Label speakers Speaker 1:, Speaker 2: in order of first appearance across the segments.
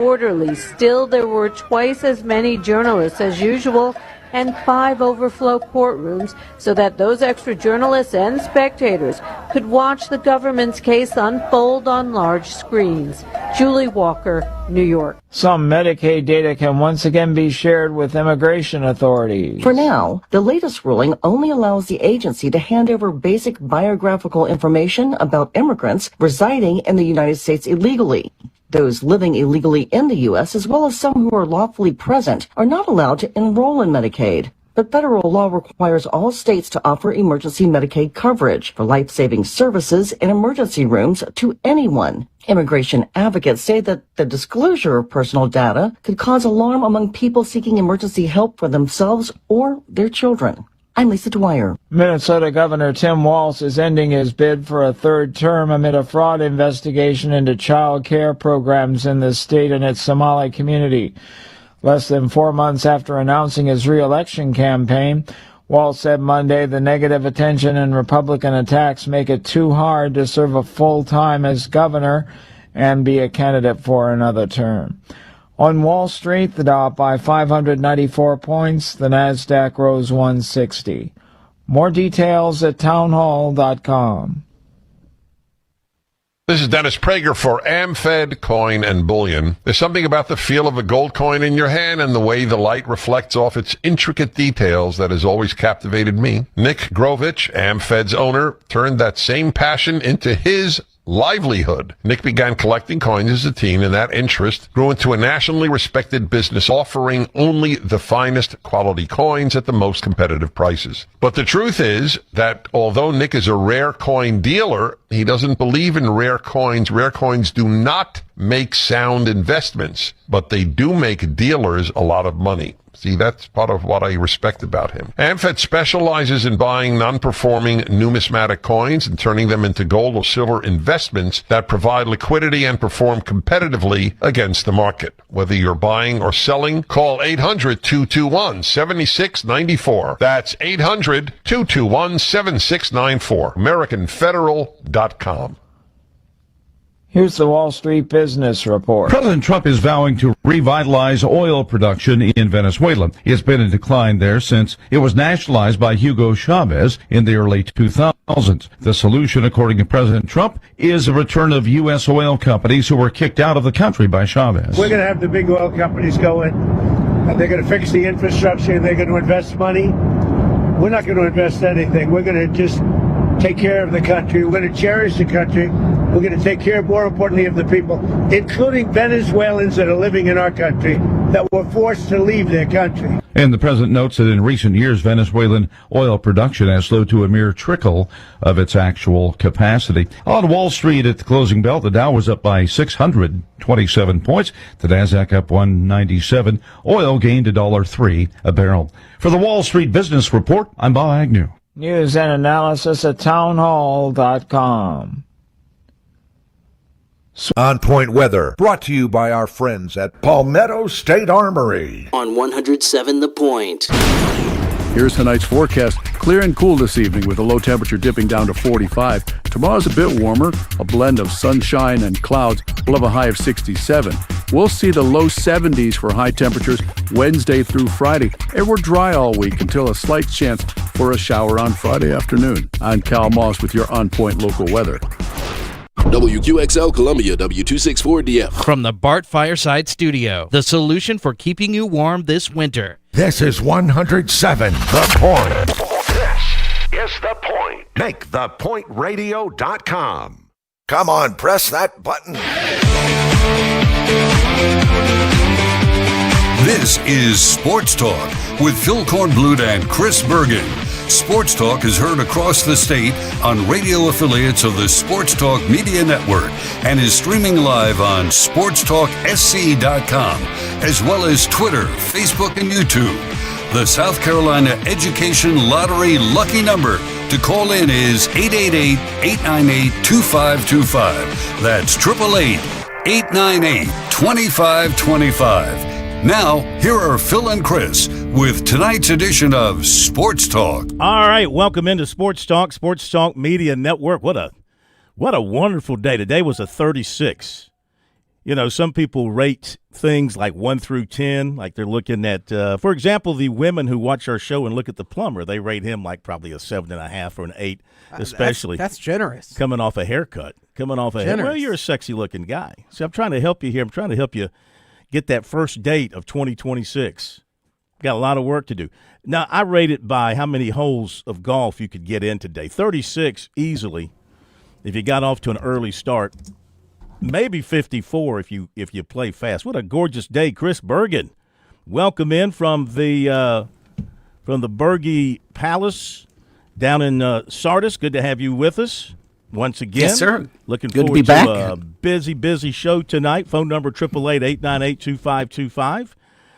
Speaker 1: orderly. Still, there were twice as many journalists as usual and 5 overflow courtrooms so that those extra journalists and spectators could watch the government's case unfold on large screens. Julie Walker, New York.
Speaker 2: Some Medicaid data can once again be shared with immigration authorities.
Speaker 3: For now, the latest ruling only allows the agency to hand over basic biographical information about immigrants residing in the United States illegally. Those living illegally in the U.S., as well as some who are lawfully present, are not allowed to enroll in Medicaid. But federal law requires all states to offer emergency Medicaid coverage for life-saving services in emergency rooms to anyone. Immigration advocates say that the disclosure of personal data could cause alarm among people seeking emergency help for themselves or their children. I'm Lisa Dwyer.
Speaker 2: Minnesota Governor Tim Walz is ending his bid for a third term amid a fraud investigation into child care programs in the state and its Somali community. Less than 4 months after announcing his re-election campaign, Walz said Monday the negative attention and Republican attacks make it too hard to serve a full time as governor and be a candidate for another term. On Wall Street, the Dow up by 594 points, the Nasdaq rose 160. More details at townhall.com.
Speaker 4: This is Dennis Prager for AmFed Coin and Bullion. There's something about the feel of a gold coin in your hand and the way the light reflects off its intricate details that has always captivated me. Nick Grovich, AmFed's owner, turned that same passion into his livelihood. Nick began collecting coins as a teen, and that interest grew into a nationally respected business offering only the finest quality coins at the most competitive prices. But the truth is that although Nick is a rare coin dealer, he doesn't believe in rare coins. Rare coins do not make sound investments, but they do make dealers a lot of money. See, that's part of what I respect about him. AmFed specializes in buying non-performing numismatic coins and turning them into gold or silver investments that provide liquidity and perform competitively against the market. Whether you're buying or selling, call 800-221-7694. That's 800-221-7694. AmericanFederal.com.
Speaker 2: Here's the Wall Street Business Report.
Speaker 5: President Trump is vowing to revitalize oil production in Venezuela. It's been in decline there since it was nationalized by Hugo Chavez in the early 2000s. The solution, according to President Trump, is a return of U.S. oil companies who were kicked out of the country by Chavez.
Speaker 6: We're going to have the big oil companies go in, and they're going to fix the infrastructure, and they're going to invest money. We're not going to invest anything. We're going to just take care of the country. We're going to cherish the country. We're going to take care, more importantly, of the people, including Venezuelans that are living in our country that were forced to leave their country.
Speaker 5: And the president notes that in recent years, Venezuelan oil production has slowed to a mere trickle of its actual capacity. On Wall Street at the closing bell, the Dow was up by 627 points. The Nasdaq up 197. Oil gained $1.03 a barrel. For the Wall Street Business Report, I'm Bob Agnew.
Speaker 2: News and analysis at townhall.com.
Speaker 7: On Point Weather, brought to you by our friends at Palmetto State Armory.
Speaker 8: On 107 The Point.
Speaker 9: Here's tonight's forecast. Clear and cool this evening with a low temperature dipping down to 45. Tomorrow's a bit warmer, a blend of sunshine and clouds. We'll have a high of 67. We'll see the low 70s for high temperatures Wednesday through Friday. And we're dry all week until a slight chance for a shower on Friday afternoon. I'm Cal Moss with your On Point local weather.
Speaker 8: WQXL Columbia, W264DF.
Speaker 10: From the Bart Fireside Studio, the solution for keeping you warm this winter.
Speaker 7: This is 107 The Point. This is The Point. Make thepointradio.com. Come on, press that button.
Speaker 11: This is Sports Talk with Phil Kornblut and Chris Bergen. Sports Talk is heard across the state on radio affiliates of the Sports Talk Media Network and is streaming live on SportsTalkSC.com, as well as Twitter, Facebook, and YouTube. The South Carolina Education Lottery lucky number to call in is 888-898-2525. That's 888-898-2525. Now, here are Phil and Chris with tonight's edition of Sports Talk.
Speaker 12: All right, welcome into Sports Talk Media Network. What a wonderful day. Today was a 36 some people rate things like 1 through 10, like they're looking at, for example, the women who watch our show and look at the plumber, they rate him like probably a 7.5 or an 8, especially.
Speaker 13: That's generous.
Speaker 12: Coming off a haircut. Well, you're a sexy-looking guy. So I'm trying to help you here. I'm trying to help you get that first date of 2026. Got a lot of work to do. Now, I rate it by how many holes of golf you could get in today. 36 easily if you got off to an early start. Maybe 54 if you play fast. What a gorgeous day. Chris Bergen, welcome in from the Berge Palace down in Sardis. Good to have you with us once again.
Speaker 14: Yes, sir.
Speaker 12: Looking
Speaker 14: Good
Speaker 12: forward
Speaker 14: to be back.
Speaker 12: A busy show tonight. Phone number 888-898-2525.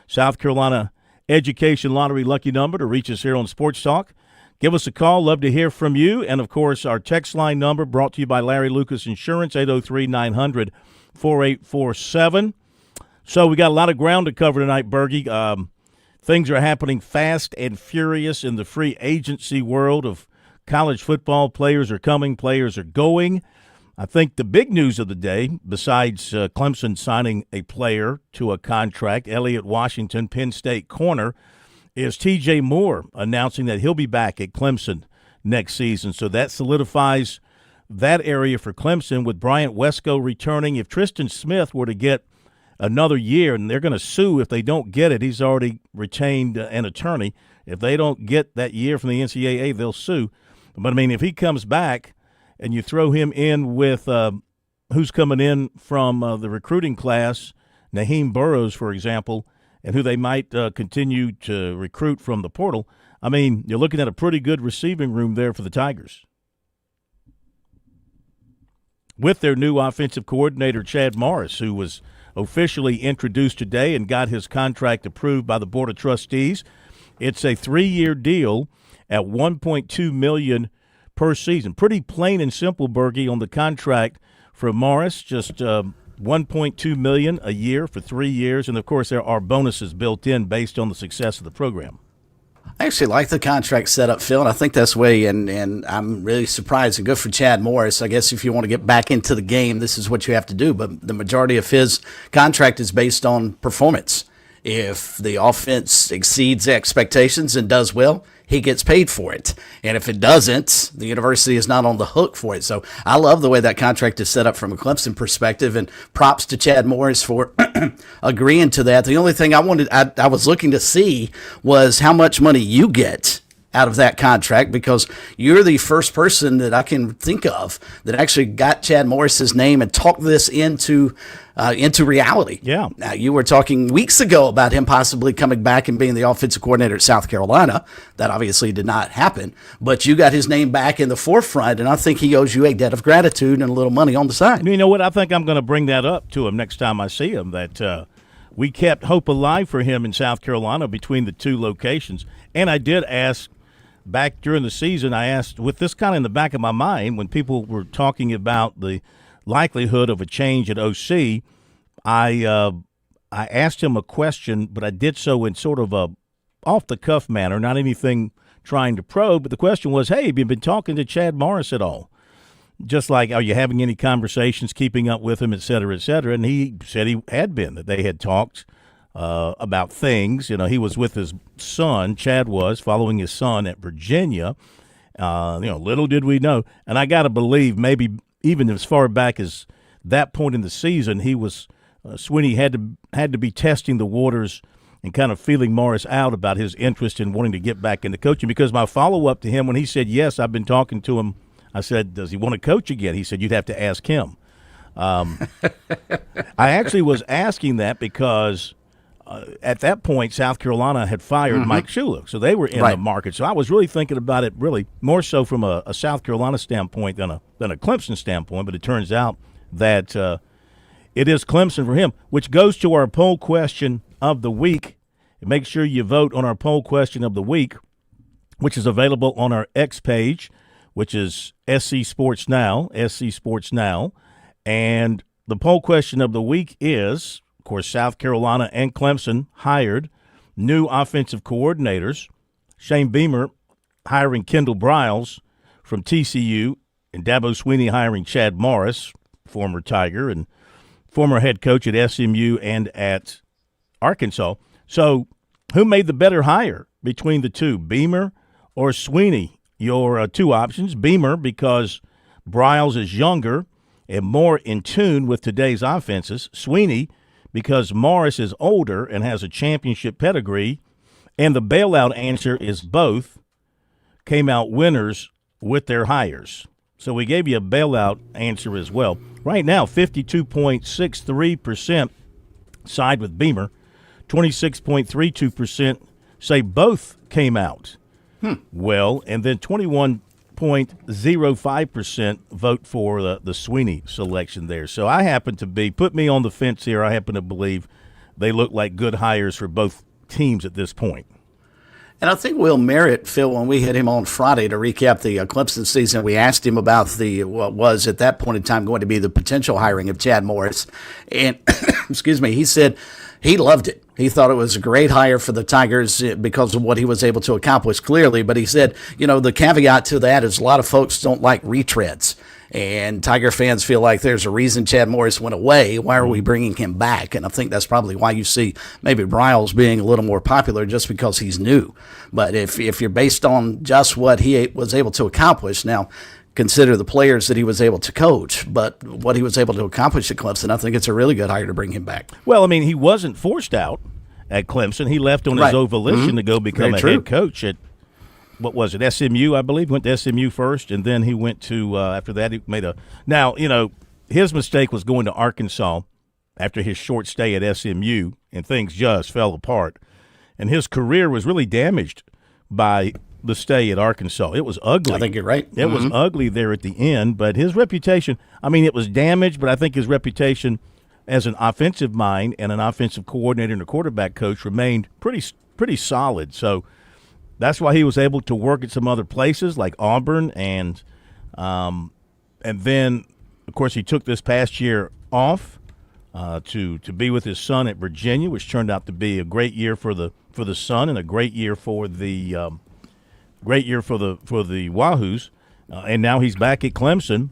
Speaker 12: South Carolina Education Lottery lucky number to reach us here on Sports Talk. Give us a call. Love to hear from you. And, of course, our text line number brought to you by Larry Lucas Insurance, 803-900-4847. So we got a lot of ground to cover tonight, Bergie. Things are happening fast and furious in the free agency world of college football. Players are coming, players are going. I think the big news of the day, besides Clemson signing a player to a contract, Elliott Washington, Penn State corner, is T.J. Moore announcing that he'll be back at Clemson next season. So that solidifies that area for Clemson with Bryant Wesco returning. If Tristan Smith were to get another year, and they're going to sue if they don't get it, he's already retained an attorney. If they don't get that year from the NCAA, they'll sue. But, I mean, if he comes back and you throw him in with who's coming in from the recruiting class, Naheem Burrows, for example, and who they might continue to recruit from the portal, I mean, you're looking at a pretty good receiving room there for the Tigers. With their new offensive coordinator, Chad Morris, who was officially introduced today and got his contract approved by the Board of Trustees. It's a 3-year deal at $1.2 million per season. Pretty plain and simple, Bergie, on the contract for Morris, just $1.2 million a year for 3 years, and of course there are bonuses built in based on the success of the program.
Speaker 14: I actually like the contract setup, Phil, and I think that's the way, and I'm really surprised and good for Chad Morris. I guess if you want to get back into the game, this is what you have to do, but the majority of his contract is based on performance. If the offense exceeds expectations and does well, he gets paid for it. And if it doesn't, the university is not on the hook for it. So I love the way that contract is set up from a Clemson perspective, and props to Chad Morris for agreeing to that. The only thing I was looking to see was how much money you get out of that contract, because you're the first person that I can think of that actually got Chad Morris's name and talked this into reality.
Speaker 12: Yeah.
Speaker 14: Now, you were talking weeks ago about him possibly coming back and being the offensive coordinator at South Carolina. That obviously did not happen, but you got his name back in the forefront, and I think he owes you a debt of gratitude and a little money on the side.
Speaker 12: You know what? I think I'm going to bring that up to him next time I see him, that we kept hope alive for him in South Carolina between the two locations. And I did ask back during the season, I asked, with this kind of in the back of my mind, when people were talking about the likelihood of a change at OC, I asked him a question, but I did so in sort of a off-the-cuff manner, not anything trying to probe, but the question was, hey, have you been talking to Chad Morris at all? Just like, are you having any conversations, keeping up with him, et cetera, et cetera? And he said he had been, that they had talked about things. You know, he was with his son, Chad was, following his son at Virginia. Little did we know. And I got to believe maybe even as far back as that point in the season, he was Swinney had to be testing the waters and kind of feeling Morris out about his interest in wanting to get back into coaching. Because my follow-up to him, when he said, yes, I've been talking to him, I said, does he want to coach again? He said, you'd have to ask him. I actually was asking that because at that point, South Carolina had fired Mike Shula, so they were in the market. So I was really thinking about it really more so from a South Carolina standpoint than a Clemson standpoint, but it turns out that it is Clemson for him, which goes to our poll question of the week. And make sure you vote on our poll question of the week, which is available on our X page, which is SC Sports Now, And the poll question of the week is, of course, South Carolina and Clemson hired new offensive coordinators. Shane Beamer hiring Kendall Briles from TCU, and Dabo Swinney hiring Chad Morris, former Tiger, and former head coach at SMU and at Arkansas. So who made the better hire between the two, Beamer or Sweeney? Your two options, Beamer because Briles is younger and more in tune with today's offenses. Sweeney because Morris is older and has a championship pedigree. And the bailout answer is both came out winners with their hires. So we gave you a bailout answer as well. Right now, 52.63% side with Beamer. 26.32% say both came out well, and then 21.05% vote for the Sweeney selection there. So I happen to put me on the fence here. I happen to believe they look like good hires for both teams at this point.
Speaker 14: And I think Will Merritt, Phil, when we had him on Friday to recap the Clemson season, we asked him about what was at that point in time going to be the potential hiring of Chad Morris. And, excuse me, he said he loved it. He thought it was a great hire for the Tigers because of what he was able to accomplish clearly. But he said, the caveat to that is a lot of folks don't like retreads. And Tiger fans feel like there's a reason Chad Morris went away. Why are we bringing him back? And I think that's probably why you see maybe Briles being a little more popular just because he's new. But if you're based on just what he was able to accomplish, now consider the players that he was able to coach, but what he was able to accomplish at Clemson, I think it's a really good hire to bring him back.
Speaker 12: Well, I mean, he wasn't forced out at Clemson. He left on his own volition to go become head coach at, what was it, SMU, I believe. Went to SMU first, and then he went to, after that, he made a – now, his mistake was going to Arkansas after his short stay at SMU, and things just fell apart. And his career was really damaged by – the stay at Arkansas. It was ugly.
Speaker 14: I think you're right.
Speaker 12: It was ugly there at the end, but his reputation, I mean, it was damaged, but I think his reputation as an offensive mind and an offensive coordinator and a quarterback coach remained pretty solid. So that's why he was able to work at some other places like Auburn, and then, of course, he took this past year off to be with his son at Virginia, which turned out to be a great year for the son and a great year for the Wahoos, and now he's back at Clemson,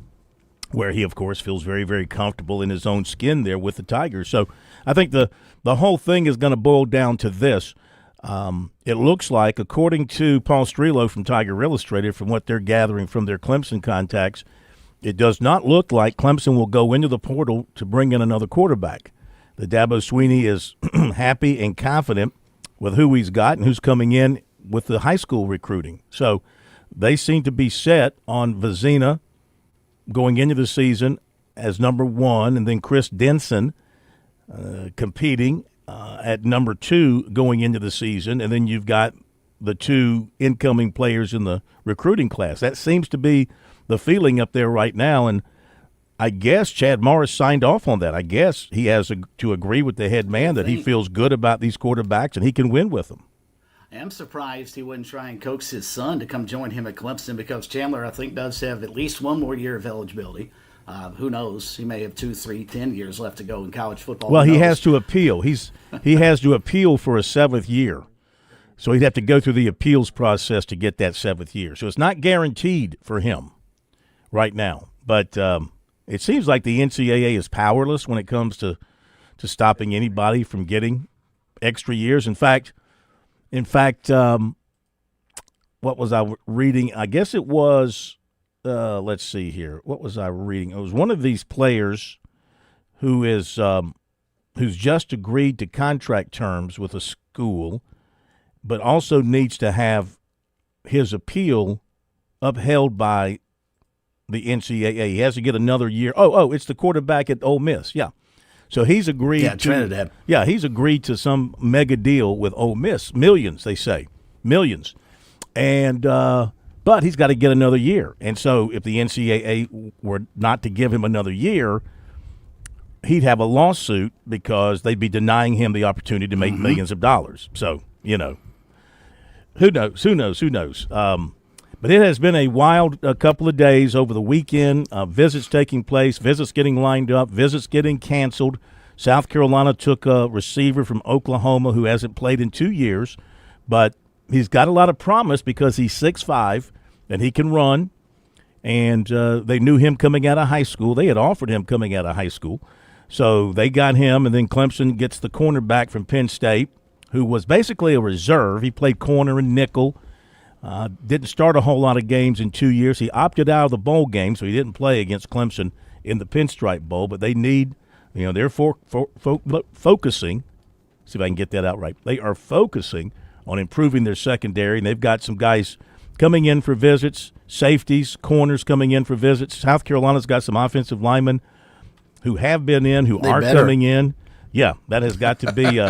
Speaker 12: where he, of course, feels very, very comfortable in his own skin there with the Tigers. So I think the whole thing is going to boil down to this. It looks like, according to Paul Strelo from Tiger Illustrated, from what they're gathering from their Clemson contacts, it does not look like Clemson will go into the portal to bring in another quarterback. The Dabo Sweeney is happy and confident with who he's got and who's coming in with the high school recruiting. So they seem to be set on Vizina going into the season as number one, and then Chris Denson competing at number two going into the season, and then you've got the two incoming players in the recruiting class. That seems to be the feeling up there right now, and I guess Chad Morris signed off on that. I guess he has to agree with the head man that he feels good about these quarterbacks and he can win with them.
Speaker 14: I'm surprised he wouldn't try and coax his son to come join him at Clemson, because Chandler, I think, does have at least one more year of eligibility. Who knows? He may have 2, 3, 10 years left to go in college football.
Speaker 12: Well, he has to appeal. He has to appeal for a 7th year. So he'd have to go through the appeals process to get that 7th year. So it's not guaranteed for him right now. But it seems like the NCAA is powerless when it comes to stopping anybody from getting extra years. In fact, what was I reading? I guess it was, let's see here. What was I reading? It was one of these players who is who's just agreed to contract terms with a school, but also needs to have his appeal upheld by the NCAA. He has to get another year. Oh, it's the quarterback at Ole Miss. Yeah. So he's agreed to
Speaker 14: Trinidad.
Speaker 12: Yeah, he's agreed to some mega deal with Ole Miss. Millions, they say. Millions. And but he's got to get another year. And so if the NCAA were not to give him another year, he'd have a lawsuit because they'd be denying him the opportunity to make millions of dollars. So, who knows. But it has been a wild couple of days over the weekend, visits taking place, visits getting lined up, visits getting canceled. South Carolina took a receiver from Oklahoma who hasn't played in 2 years, but he's got a lot of promise because he's 6'5", and he can run. And they knew him coming out of high school. They had offered him coming out of high school. So they got him, and then Clemson gets the cornerback from Penn State, who was basically a reserve. He played corner and nickel. Didn't start a whole lot of games in 2 years. He opted out of the bowl game, so he didn't play against Clemson in the Pinstripe Bowl. But they need, they're focusing. See if I can get that out right. They are focusing on improving their secondary, and they've got some guys coming in for visits, safeties, corners coming in for visits. South Carolina's got some offensive linemen who have been in, who are coming in. Yeah, that has got to be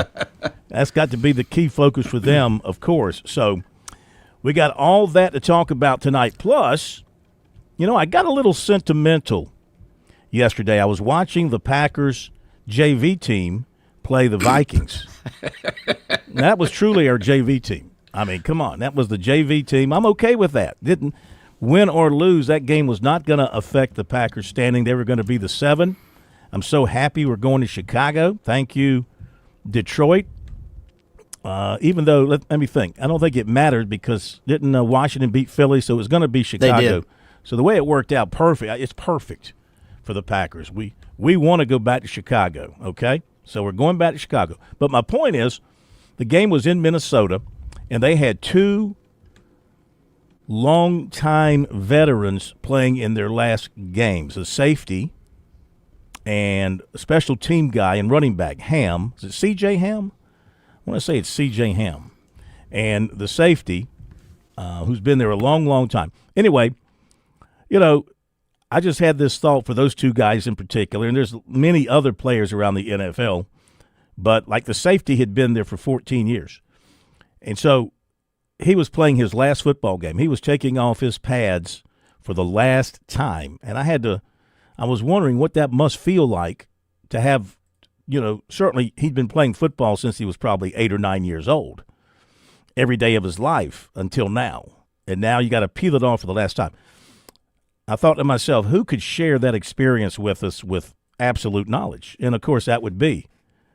Speaker 12: that's got to be the key focus for them, of course. So we got all that to talk about tonight. Plus, I got a little sentimental yesterday. I was watching the Packers JV team play the Vikings. That was truly our JV team. I mean, come on. That was the JV team. I'm okay with that. Didn't win or lose, that game was not going to affect the Packers standing. They were going to be the 7. I'm so happy we're going to Chicago. Thank you, Detroit. Even though, let me think. I don't think it mattered because didn't Washington beat Philly, so it was going to be Chicago.
Speaker 14: They did.
Speaker 12: So the way it worked out, perfect. It's perfect for the Packers. We want to go back to Chicago, okay? So we're going back to Chicago. But my point is, the game was in Minnesota, and they had 2 longtime veterans playing in their last games, a safety and a special team guy and running back, Ham. Is it C.J. Ham? I want to say it's C.J. Ham. And the safety, who's been there a long, long time. Anyway, I just had this thought for those 2 guys in particular, and there's many other players around the NFL, but like the safety had been there for 14 years. And so he was playing his last football game. He was taking off his pads for the last time. And I was wondering what that must feel like to have, certainly he'd been playing football since he was probably 8 or 9 years old, every day of his life until now. And now you got to peel it off for the last time. I thought to myself, who could share that experience with us with absolute knowledge? And, of course, that would be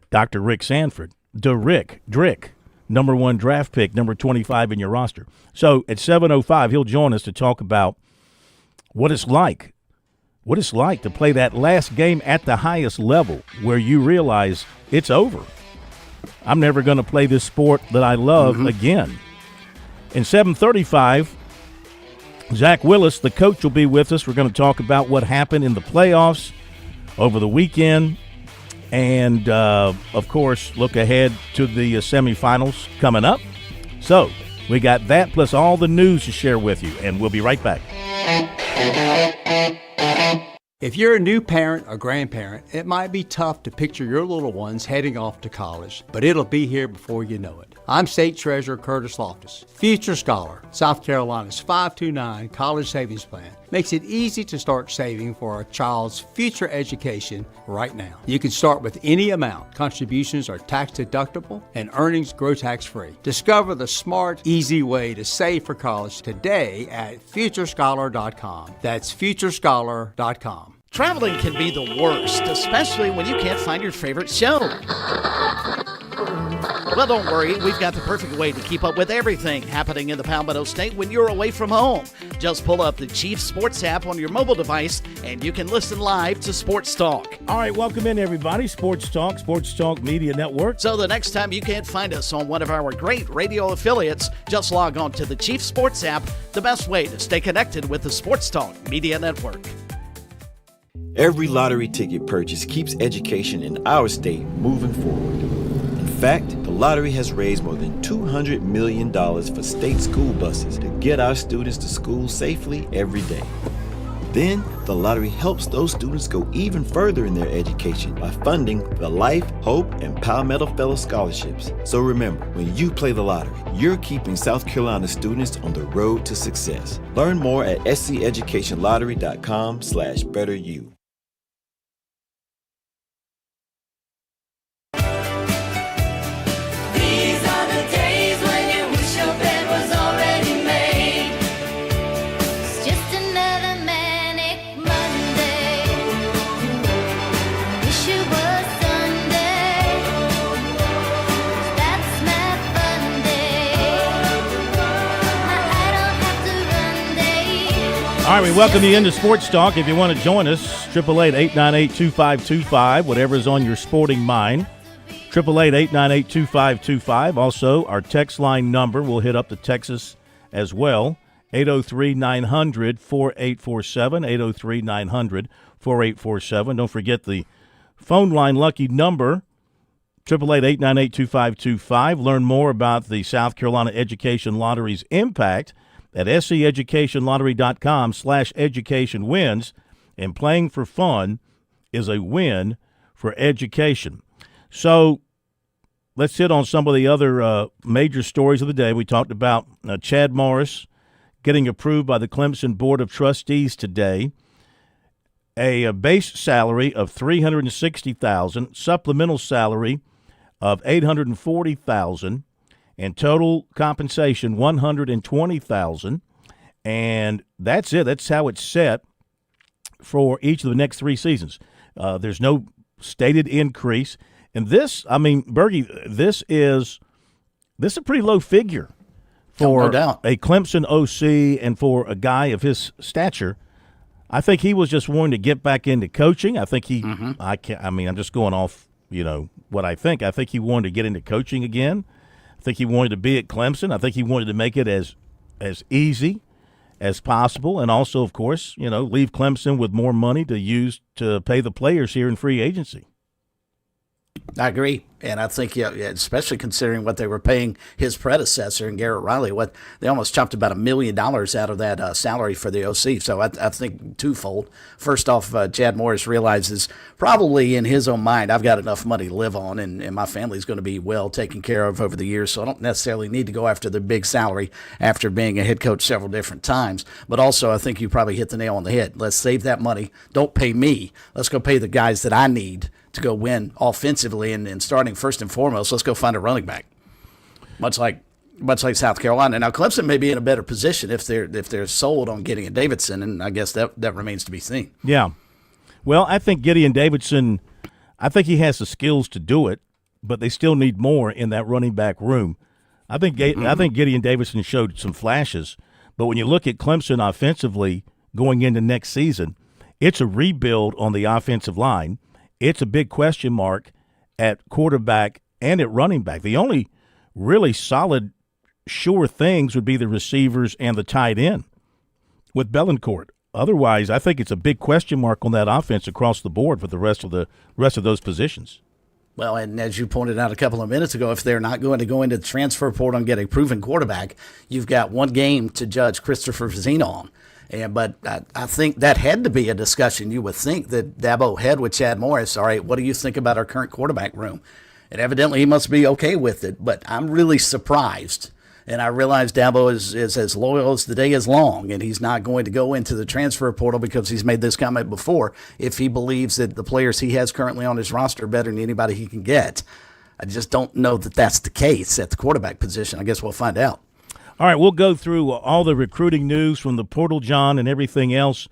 Speaker 12: Dr. Rick Sanford, Drick, number 1 draft pick, number 25 in your roster. So at 7:05, he'll join us to talk about what it's like to play that last game at the highest level where you realize it's over. I'm never going to play this sport that I love again. In 7:35, Zach Willis, the coach, will be with us. We're going to talk about what happened in the playoffs over the weekend and, of course, look ahead to the semifinals coming up. So we got that plus all the news to share with you, and we'll be right back.
Speaker 13: If you're a new parent or grandparent, it might be tough to picture your little ones heading off to college, but it'll be here before you know it. I'm State Treasurer Curtis Loftus. Future Scholar, South Carolina's 529 college savings plan, makes it easy to start saving for a child's future education right now. You can start with any amount. Contributions are tax deductible and earnings grow tax free. Discover the smart, easy way to save for college today at futurescholar.com. That's futurescholar.com.
Speaker 15: Traveling can be the worst, especially when you can't find your favorite show. Well, don't worry. We've got the perfect way to keep up with everything happening in the Palmetto State when you're away from home. Just pull up the Chief Sports app on your mobile device, and you can listen live to Sports Talk.
Speaker 12: All right, welcome in, everybody. Sports Talk Media Network.
Speaker 15: So the next time you can't find us on one of our great radio affiliates, just log on to the Chief Sports app, the best way to stay connected with the Sports Talk Media Network.
Speaker 16: Every lottery ticket purchase keeps education in our state moving forward. In fact, the lottery has raised more than $200 million for state school buses to get our students to school safely every day. Then, the lottery helps those students go even further in their education by funding the Life, Hope, and Palmetto Fellow Scholarships. So remember, when you play the lottery, you're keeping South Carolina students on the road to success. Learn more at sceducationlottery.com/betteryou.
Speaker 12: All All right, we welcome you into Sports Talk. If you want to join us, 888-898-2525, whatever's on your sporting mind. 888-898-2525. Also, our text line number will hit up to Texas as well. 803-900-4847, 803-900-4847. Don't forget the phone line lucky number, 888-898-2525. Learn more about the South Carolina Education Lottery's impact at seducationlottery.com/education wins. And playing for fun is a win for education. So let's hit on some of the other major stories of the day. We talked about Chad Morris getting approved by the Clemson Board of Trustees today. A base salary of $360,000, supplemental salary of $840,000, and total compensation $120,000. And that's it. That's how it's set for each of the next 3 seasons. There's no stated increase. And this, I mean, Bergie, this is a pretty low figure for
Speaker 14: no doubt.
Speaker 12: a Clemson OC and for a guy of his stature. I think he was just wanting to get back into coaching. I think he, I'm just going off, what I think. I think he wanted to get into coaching again. I think he wanted to be at Clemson. I think he wanted to make it as easy as possible. And also, of course, leave Clemson with more money to use to pay the players here in free agency.
Speaker 14: I agree. And I think, especially considering what they were paying his predecessor and Garrett Riley, they almost chopped about $1 million out of that salary for the OC. So I think twofold. First off, Chad Morris realizes probably in his own mind, I've got enough money to live on and my family's going to be well taken care of over the years. So I don't necessarily need to go after the big salary after being a head coach several different times. But also, I think you probably hit the nail on the head. Let's save that money. Don't pay me. Let's go pay the guys that I need to go win offensively, and starting first and foremost, let's go find a running back. Much like South Carolina. Now Clemson may be in a better position if they're sold on Gideon Davidson, and I guess that remains to be seen.
Speaker 12: Yeah. Well, I think Gideon Davidson, I think he has the skills to do it, but they still need more in that running back room. I think Gideon Davidson showed some flashes, but when you look at Clemson offensively going into next season, it's a rebuild on the offensive line. It's a big question mark at quarterback and at running back. The only really solid, sure things would be the receivers and the tight end with Bellencourt. Otherwise, I think it's a big question mark on that offense across the board for the rest of those positions.
Speaker 14: Well, and as you pointed out a couple of minutes ago, if they're not going to go into the transfer portal and get a proven quarterback, you've got one game to judge Christopher Vizina on. But I think that had to be a discussion you would think that Dabo had with Chad Morris. All right, what do you think about our current quarterback room? And evidently he must be okay with it. But I'm really surprised. And I realize Dabo is as loyal as the day is long, and he's not going to go into the transfer portal because he's made this comment before if he believes that the players he has currently on his roster are better than anybody he can get. I just don't know that that's the case at the quarterback position. I guess we'll find out.
Speaker 12: All right, we'll go through all the recruiting news from the portal, John, and everything else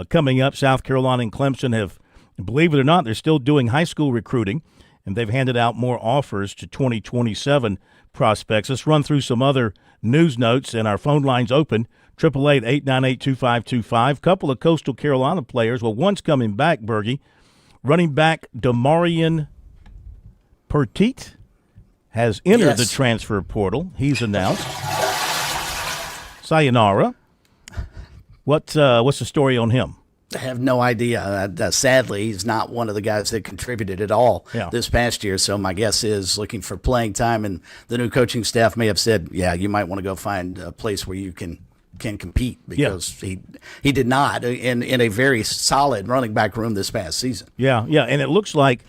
Speaker 12: coming up. South Carolina and Clemson have, believe it or not, they're still doing high school recruiting, and they've handed out more offers to 2027 prospects. Let's run through some other news notes, and our phone line's open, 888-898-2525. Couple of Coastal Carolina players. Well, one's coming back, Bergie. Running back Damarian Petit has entered the transfer portal. He's announced. Sayonara. What's the story on him?
Speaker 14: I have no idea. Sadly, he's not one of the guys that contributed at all this past year. So my guess is looking for playing time, and the new coaching staff may have said, "Yeah, you might want to go find a place where you can compete," because he did not in a very solid running back room this past season.
Speaker 12: Yeah, and it looks like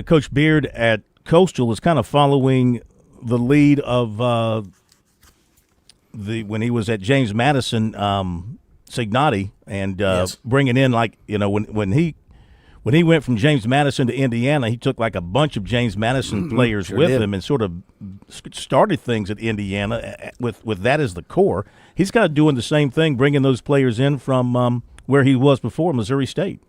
Speaker 12: Coach Beard at Coastal is kind of following the lead of when he was at James Madison, Signotti, and bringing in when he went from James Madison to Indiana, he took like a bunch of James Madison players with him and sort of started things at Indiana with that as the core. He's kind of doing the same thing, bringing those players in from where he was before, Missouri State.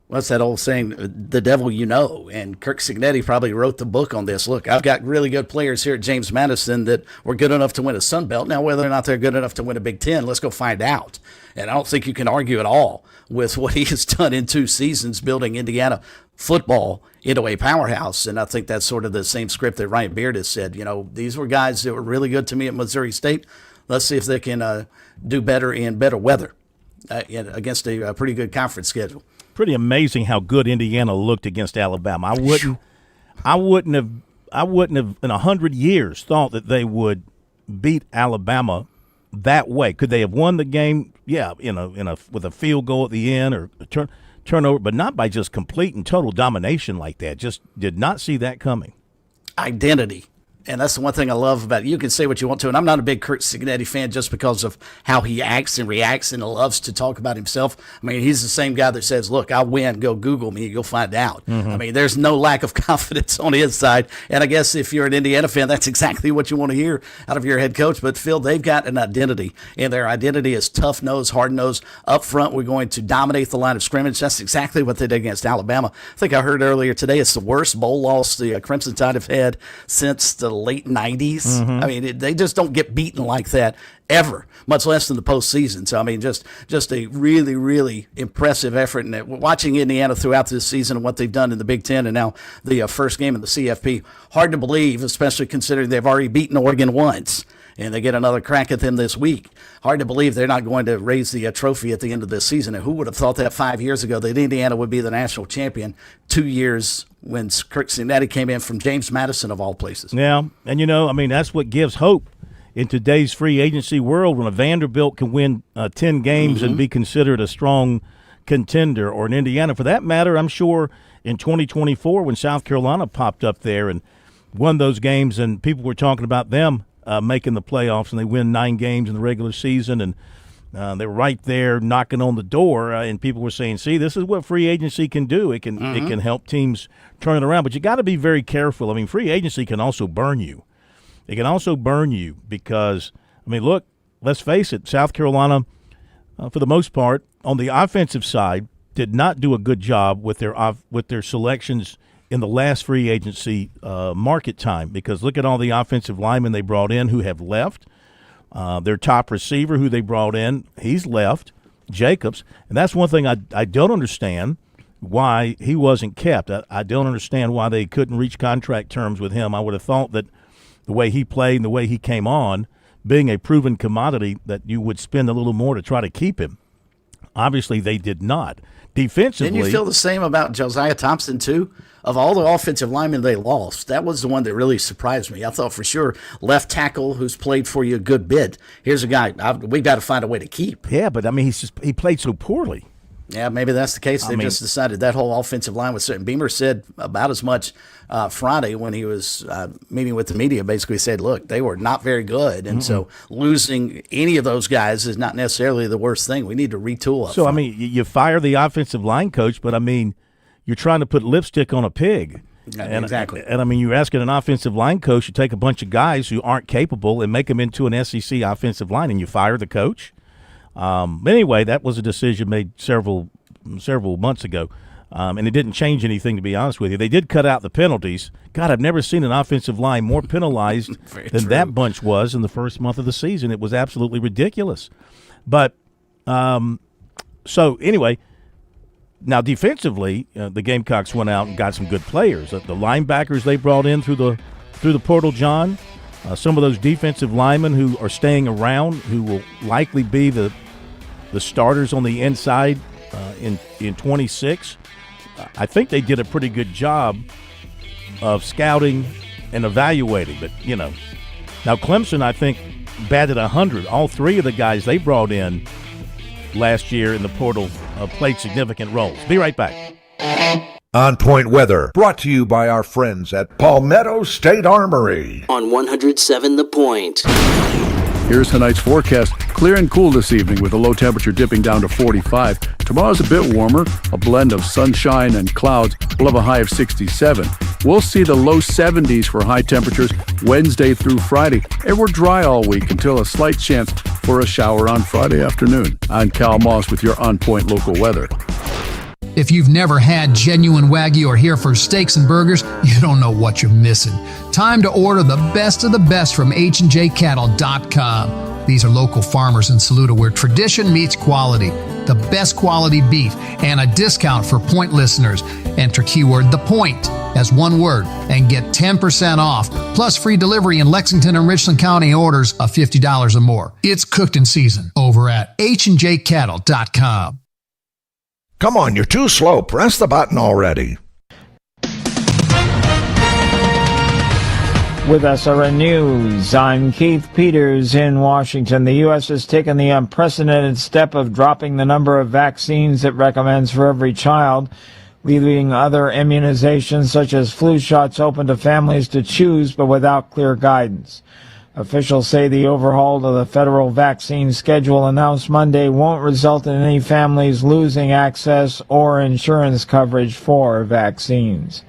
Speaker 14: What's that old saying? The devil you know. And Kirk Cignetti probably wrote the book on this. Look, I've got really good players here at James Madison that were good enough to win a Sun Belt. Now, whether or not they're good enough to win a Big Ten, let's go find out. And I don't think you can argue at all with what he has done in 2 seasons building Indiana football into a powerhouse. And I think that's sort of the same script that Ryan Beard has said. These were guys that were really good to me at Missouri State. Let's see if they can do better in better weather against a pretty good conference schedule.
Speaker 12: Pretty amazing how good Indiana looked against Alabama. I wouldn't have in 100 years thought that they would beat Alabama that way. Could they have won the game? Yeah, with a field goal at the end or a turnover, but not by just complete and total domination like that. Just did not see that coming.
Speaker 14: Identity. And that's the one thing I love about it. You can say what you want to, and I'm not a big Kurt Cignetti fan just because of how he acts and reacts and loves to talk about himself. I mean, he's the same guy that says, look, I win, go Google me, you'll find out. Mm-hmm. I mean, there's no lack of confidence on his side. And I guess if you're an Indiana fan, that's exactly what you want to hear out of your head coach. But, Phil, they've got an identity, and their identity is tough-nosed, hard-nosed. Up front, we're going to dominate the line of scrimmage. That's exactly what they did against Alabama. I think I heard earlier today it's the worst bowl loss the Crimson Tide have had since the late 90s. Mm-hmm. I mean, they just don't get beaten like that ever, much less in the postseason. So, I mean, just a really, really impressive effort. And watching Indiana throughout this season and what they've done in the Big Ten and now the first game in the CFP, hard to believe, especially considering they've already beaten Oregon once. And they get another crack at them this week. Hard to believe they're not going to raise the trophy at the end of this season. And who would have thought that 5 years ago that Indiana would be the national champion 2 years when Kirk Cignetti came in from James Madison of all places.
Speaker 12: Yeah, and that's what gives hope in today's free agency world when a Vanderbilt can win 10 games and be considered a strong contender, or in Indiana for that matter. I'm sure in 2024 when South Carolina popped up there and won those games and people were talking about them making the playoffs, and they win 9 games in the regular season, and they were right there knocking on the door, and people were saying, see, this is what free agency can do. It can help teams turn it around, but you got to be very careful. I mean, free agency can also burn you. It can also burn you because, I mean, look, let's face it, South Carolina, for the most part, on the offensive side, did not do a good job with their selections in the last free agency market time, because look at all the offensive linemen they brought in who have left. Their top receiver who they brought in, he's left, Jacobs. And that's one thing I don't understand why he wasn't kept. I don't understand why they couldn't reach contract terms with him. I would have thought that the way he played and the way he came on, being a proven commodity, that you would spend a little more to try to keep him. Obviously, they did not. Defensively,
Speaker 14: didn't you feel the same about Josiah Thompson, too? Of all the offensive linemen they lost, that was the one that really surprised me. I thought for sure left tackle, who's played for you a good bit, here's a guy we got to find a way to keep.
Speaker 12: Yeah, but, I mean, he played so poorly.
Speaker 14: Yeah, maybe that's the case. They just decided that whole offensive line was certain. Beamer said about as much Friday when he was meeting with the media, basically said, look, they were not very good. And so losing any of those guys is not necessarily the worst thing. We need to retool up
Speaker 12: So,
Speaker 14: front.
Speaker 12: I mean, you fire the offensive line coach, but, I mean, you're trying to put lipstick on a pig.
Speaker 14: Exactly.
Speaker 12: And, I mean, you're asking an offensive line coach to take a bunch of guys who aren't capable and make them into an SEC offensive line, and you fire the coach? Anyway, that was a decision made several months ago, and it didn't change anything, to be honest with you. They did cut out the penalties. God, I've never seen an offensive line more penalized than that bunch was in the first month of the season. It was absolutely ridiculous. But so anyway, now defensively, the Gamecocks went out and got some good players. The linebackers they brought in through the portal, John. Some of those defensive linemen who are staying around, who will likely be the starters on the inside in 26. I think they did a pretty good job of scouting and evaluating. But, now Clemson, I think, batted 100. All 3 of the guys they brought in last year in the portal played significant roles. Be right back.
Speaker 7: On Point Weather, brought to you by our friends at Palmetto State Armory.
Speaker 8: On 107 The Point.
Speaker 9: Here's tonight's forecast. Clear and cool this evening with a low temperature dipping down to 45. Tomorrow's a bit warmer, a blend of sunshine and clouds. We'll have a high of 67. We'll see the low 70s for high temperatures Wednesday through Friday. And we're dry all week until a slight chance for a shower on Friday afternoon. I'm Cal Moss with your On Point local weather.
Speaker 17: If you've never had genuine Wagyu or Hereford steaks and burgers, you don't know what you're missing. Time to order the best of the best from HandJCattle.com. These are local farmers in Saluda where tradition meets quality. The best quality beef and a discount for Point listeners. Enter keyword The Point as one word and get 10% off, plus free delivery in Lexington and Richland County orders of $50 or more. It's cooked in season over at HandJCattle.com.
Speaker 7: Come on, you're too slow. Press the button already.
Speaker 2: With SRN News, I'm Keith Peters in Washington. The U.S. has taken the unprecedented step of dropping the number of vaccines it recommends for every child, leaving other immunizations such as flu shots open to families to choose but without clear guidance. Officials say the overhaul of the federal vaccine schedule announced Monday won't result in any families losing access or insurance coverage for vaccines.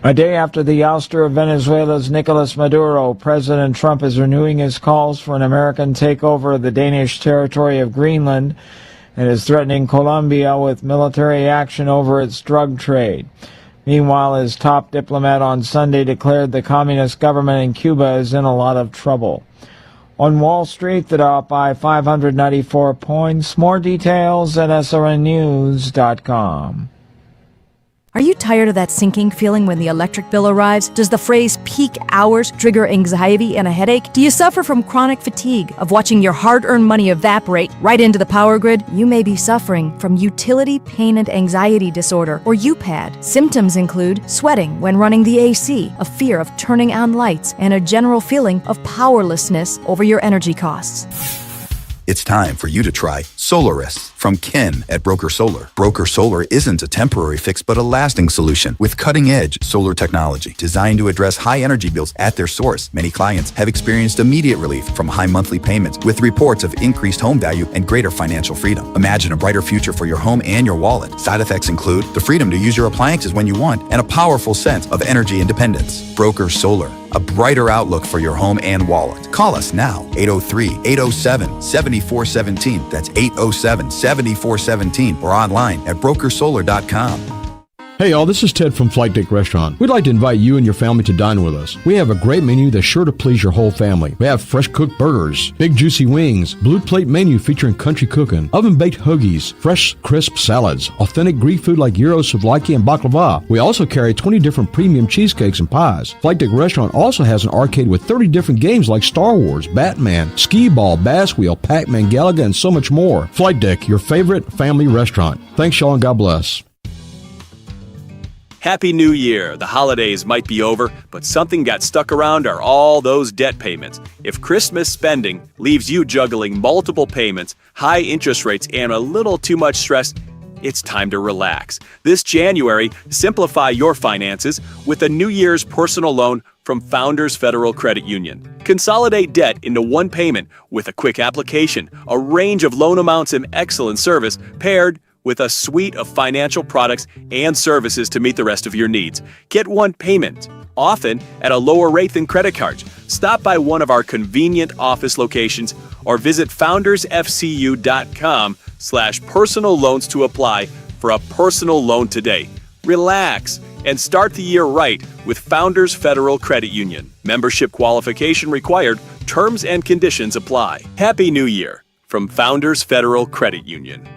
Speaker 2: A day after the ouster of Venezuela's Nicolas Maduro, President Trump is renewing his calls for an American takeover of the Danish territory of Greenland and is threatening Colombia with military action over its drug trade. Meanwhile, his top diplomat on Sunday declared the communist government in Cuba is in a lot of trouble. On Wall Street, the Dow up by 594 points. More details at srnnews.com.
Speaker 18: Are you tired of that sinking feeling when the electric bill arrives? Does the phrase peak hours trigger anxiety and a headache? Do you suffer from chronic fatigue of watching your hard-earned money evaporate right into the power grid? You may be suffering from utility pain and anxiety disorder, or UPAD. Symptoms include sweating when running the AC, a fear of turning on lights, and a general feeling of powerlessness over your energy costs.
Speaker 19: It's time for you to try Solaris from Ken at Broker Solar. Broker Solar isn't a temporary fix, but a lasting solution with cutting-edge solar technology designed to address high energy bills at their source. Many clients have experienced immediate relief from high monthly payments with reports of increased home value and greater financial freedom. Imagine a brighter future for your home and your wallet. Side effects include the freedom to use your appliances when you want and a powerful sense of energy independence. Broker Solar, a brighter outlook for your home and wallet. Call us now, 803-807-7417. That's 807-7417 or online at brokersolar.com.
Speaker 20: Hey y'all, this is Ted from Flight Deck Restaurant. We'd like to invite you and your family to dine with us. We have a great menu that's sure to please your whole family. We have fresh cooked burgers, big juicy wings, blue plate menu featuring country cooking, oven baked hoagies, fresh crisp salads, authentic Greek food like gyros, souvlaki, and baklava. We also carry 20 different premium cheesecakes and pies. Flight Deck Restaurant also has an arcade with 30 different games like Star Wars, Batman, Skee Ball, Bass Wheel, Pac-Man, Galaga, and so much more. Flight Deck, your favorite family restaurant. Thanks y'all and God bless.
Speaker 21: Happy New Year! The holidays might be over, but something got stuck around are all those debt payments. If Christmas spending leaves you juggling multiple payments, high interest rates, and a little too much stress, it's time to relax. This January, simplify your finances with a New Year's personal loan from Founders Federal Credit Union. Consolidate debt into one payment with a quick application, a range of loan amounts and excellent service paired with a suite of financial products and services to meet the rest of your needs. Get one payment, often at a lower rate than credit cards. Stop by one of our convenient office locations or visit foundersfcu.com/personal loans to apply for a personal loan today. Relax and start the year right with Founders Federal Credit Union. Membership qualification required. Terms and conditions apply. Happy New Year from Founders Federal Credit Union.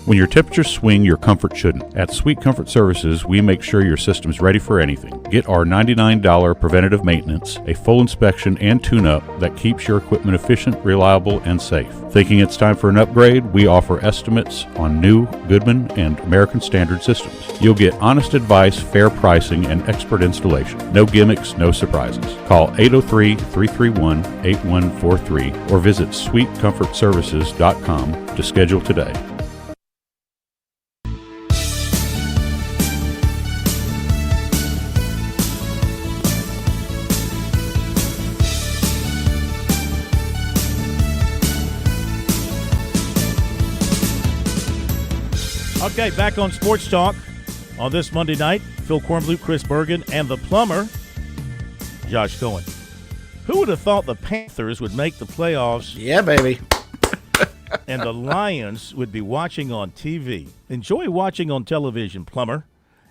Speaker 22: When your temperatures swing, your comfort shouldn't. At Sweet Comfort Services, we make sure your system's ready for anything. Get our $99 preventative maintenance, a full inspection and tune-up that keeps your equipment efficient, reliable, and safe. Thinking it's time for an upgrade? We offer estimates on new Goodman and American Standard systems. You'll get honest advice, fair pricing, and expert installation. No gimmicks, no surprises. Call 803-331-8143 or visit sweetcomfortservices.com to schedule today.
Speaker 12: Okay, back on Sports Talk on this Monday night. Phil Kornblut, Chris Bergen, and the plumber, Josh Cohen. Who would have thought the Panthers would make the playoffs?
Speaker 14: Yeah, baby.
Speaker 12: And the Lions would be watching on TV. Enjoy watching on television, Plummer,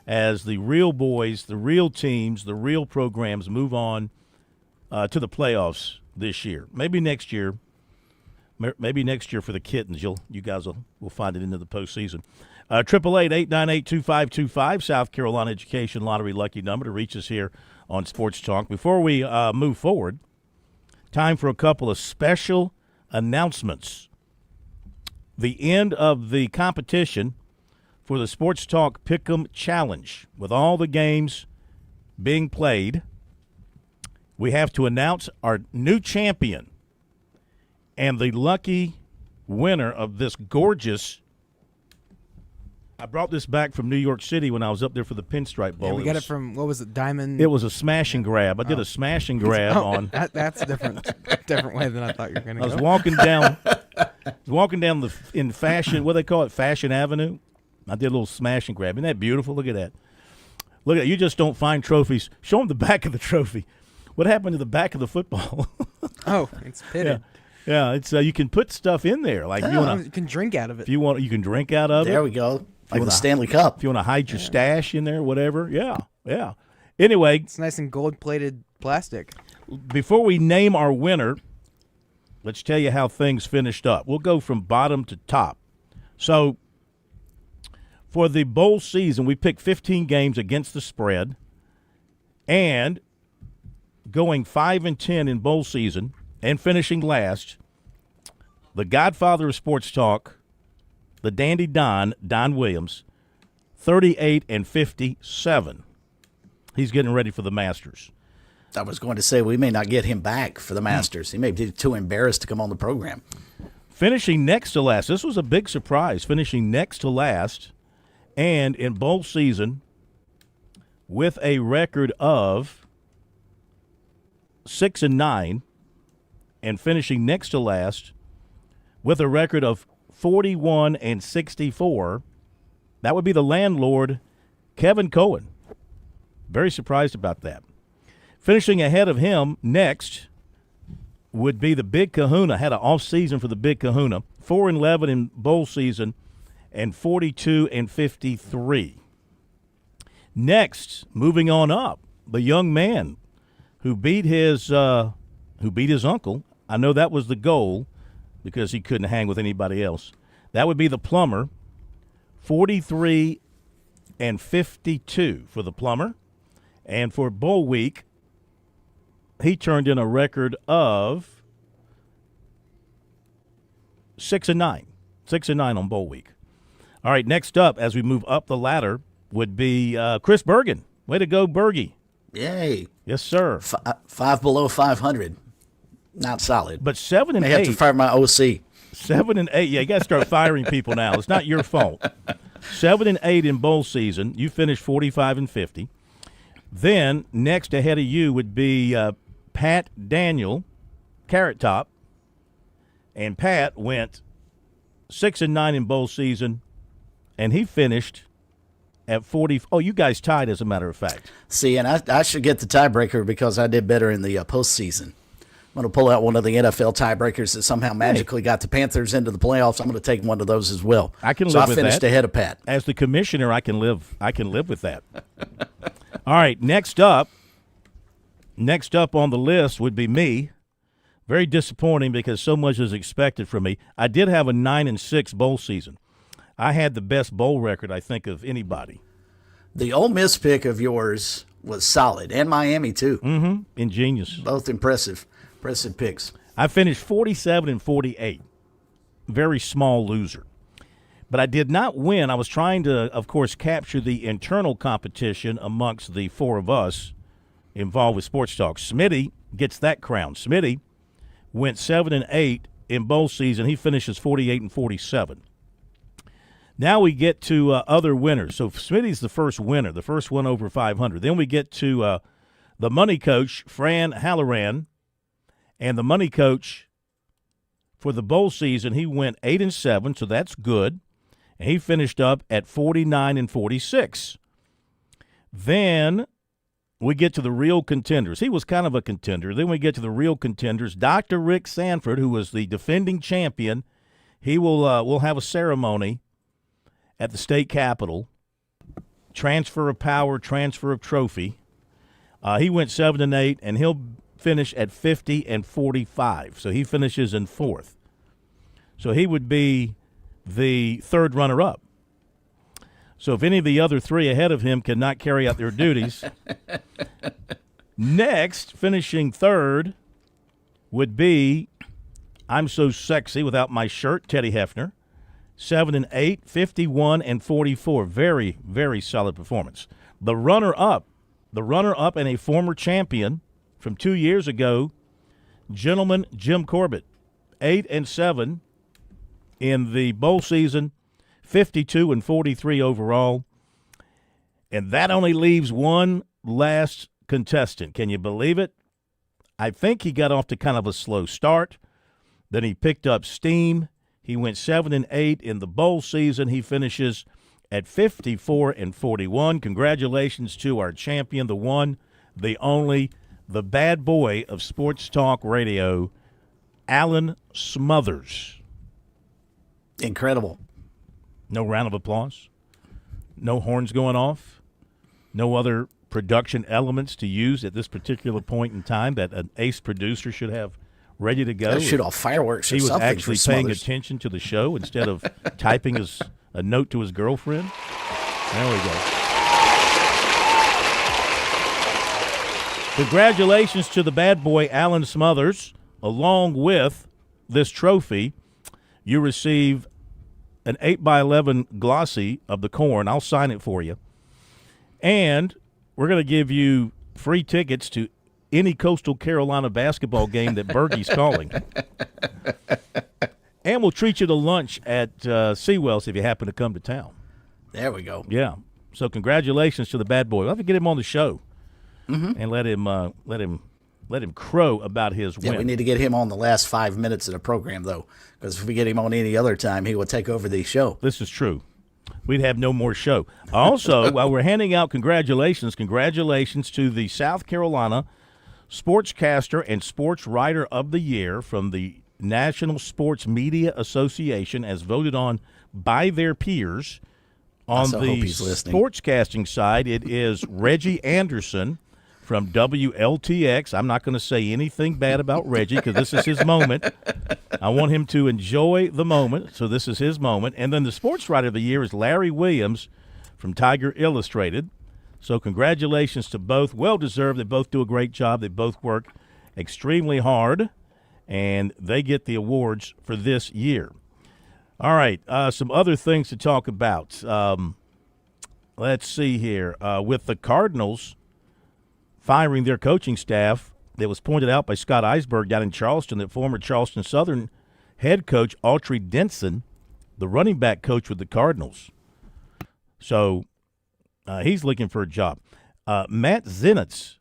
Speaker 12: as the real boys, the real teams, the real programs move on to the playoffs this year. Maybe next year. Maybe next year for the Kittens. You guys will find it into the postseason. 888-898-2525, South Carolina Education Lottery lucky number to reach us here on Sports Talk. Before we move forward, time for a couple of special announcements. The end of the competition for the Sports Talk Pick'em Challenge. With all the games being played, we have to announce our new champion and the lucky winner of this gorgeous. I brought this back from New York City when I was up there for the Pinstripe Bowl.
Speaker 1: Yeah, we got it from, what was it, Diamond?
Speaker 12: It was a smash and grab. I did a smash and grab on.
Speaker 1: That's a different way than I thought you were going to go.
Speaker 12: I was walking down in Fashion, what do they call it, Fashion Avenue. I did a little smash and grab. Isn't that beautiful? Look at that. Look at that. You just don't find trophies. Show them the back of the trophy. What happened to the back of the football?
Speaker 1: Oh, it's pitted.
Speaker 12: Yeah, it's you can put stuff in there. Like
Speaker 1: you can drink out of it.
Speaker 12: If you want, you can drink out of it.
Speaker 14: There we go. Like the Stanley Cup.
Speaker 12: If you want to hide your stash in there, whatever. Yeah. Anyway.
Speaker 1: It's nice and gold-plated plastic.
Speaker 12: Before we name our winner, let's tell you how things finished up. We'll go from bottom to top. So, for the bowl season, we picked 15 games against the spread, and going 5-10 in bowl season and finishing last, the godfather of sports talk, the Dandy Don Williams, 38-57. He's getting ready for the Masters.
Speaker 14: I was going to say we may not get him back for the Masters. He may be too embarrassed to come on the program.
Speaker 12: Finishing next to last. This was a big surprise. Finishing next to last and in bowl season with a record of 6-9 and finishing next to last with a record of 41-64. That would be the landlord, Kevin Cohen. Very surprised about that. Finishing ahead of him next would be the Big Kahuna. Had an off season for the Big Kahuna. 4-11 in bowl season and 42-53. Next, moving on up, the young man who beat his uncle. I know that was the goal because he couldn't hang with anybody else. That would be the Plumber, 43-52 for the Plumber. And for bowl week, he turned in a record of 6-9. 6-9 on bowl week. All right, next up, as we move up the ladder, would be Chris Bergen. Way to go, Bergie.
Speaker 14: Yay.
Speaker 12: Yes, sir.
Speaker 14: 5 below 500. Not solid.
Speaker 12: But 7-8.
Speaker 14: May have to fire my OC.
Speaker 12: 7-8. Yeah, you got to start firing people now. It's not your fault. 7-8 in bowl season. You finished 45-50. Then next ahead of you would be Pat Daniel, Carrot Top, and Pat went 6-9 in bowl season, and he finished at 40. Oh, you guys tied, as a matter of fact.
Speaker 14: See, and I should get the tiebreaker because I did better in the postseason. I'm going to pull out one of the NFL tiebreakers that somehow magically got the Panthers into the playoffs. I'm going to take one of those as well.
Speaker 12: I can live with that.
Speaker 14: So I finished ahead of Pat.
Speaker 12: As the commissioner, I can live with that. All right, next up on the list would be me. Very disappointing because so much is expected from me. I did have a 9-6 bowl season. I had the best bowl record, I think, of anybody.
Speaker 14: The Ole Miss pick of yours was solid, and Miami too.
Speaker 12: Mm-hmm. Ingenious.
Speaker 14: Both impressive picks.
Speaker 12: I finished 47-48. Very small loser. But I did not win. I was trying to, of course, capture the internal competition amongst the four of us involved with Sports Talk. Smitty gets that crown. Smitty went 7-8 in bowl season. He finishes 48-47. Now we get to other winners. So Smitty's the first winner, the first one over 500. Then we get to the money coach, Fran Halloran. And the money coach for the bowl season, he went 8-7, so that's good. And he finished up at 49-46. Then we get to the real contenders. He was kind of a contender. Then we get to the real contenders. Dr. Rick Sanford, who was the defending champion, He will have a ceremony at the state capitol. Transfer of power, transfer of trophy. He went 7-8, and he'll finish at 50-45. So he finishes in fourth. So he would be the third runner-up. So if any of the other three ahead of him cannot carry out their duties, next, finishing third, would be I'm So Sexy Without My Shirt, Teddy Hefner. 7-8, 51-44. Very, very solid performance. The runner-up and a former champion from 2 years ago, gentleman Jim Corbett, 8-7 in the bowl season, 52-43 overall. And that only leaves one last contestant. Can you believe it? I think he got off to kind of a slow start. Then he picked up steam. He went 7-8 in the bowl season. He finishes at 54-41. Congratulations to our champion, the one, the only, the bad boy of Sports Talk Radio, Alan Smothers.
Speaker 14: Incredible.
Speaker 12: No round of applause. No horns going off. No other production elements to use at this particular point in time that an ace producer should have ready to go.
Speaker 14: Gotta shoot off fireworks or
Speaker 12: something. He was
Speaker 14: something
Speaker 12: actually paying attention to the show instead of typing a note to his girlfriend. There we go. Congratulations to the bad boy, Alan Smothers. Along with this trophy, you receive an 8x11 glossy of the corn. I'll sign it for you. And we're going to give you free tickets to any Coastal Carolina basketball game that Bergie's calling. And we'll treat you to lunch at Seawell's if you happen to come to town.
Speaker 14: There we go.
Speaker 12: Yeah. So congratulations to the bad boy. We'll have to get him on the show and let him crow about his win.
Speaker 14: Yeah, we need to get him on the last 5 minutes of the program, though, because if we get him on any other time, he will take over the show.
Speaker 12: This is true. We'd have no more show. Also, while we're handing out congratulations to the South Carolina Sportscaster and Sports Writer of the Year from the National Sports Media Association, as voted on by their peers. On the sportscasting side, it is Reggie Anderson from WLTX. I'm not going to say anything bad about Reggie because this is his moment. I want him to enjoy the moment, so this is his moment. And then the Sports Writer of the Year is Larry Williams from Tiger Illustrated. So congratulations to both. Well-deserved. They both do a great job. They both work extremely hard, and they get the awards for this year. All right, some other things to talk about. Let's see here. With the Cardinals firing their coaching staff, it was pointed out by Scott Eisberg down in Charleston that former Charleston Southern head coach Autry Denson, the running back coach with the Cardinals. So he's looking for a job. Matt Zenitz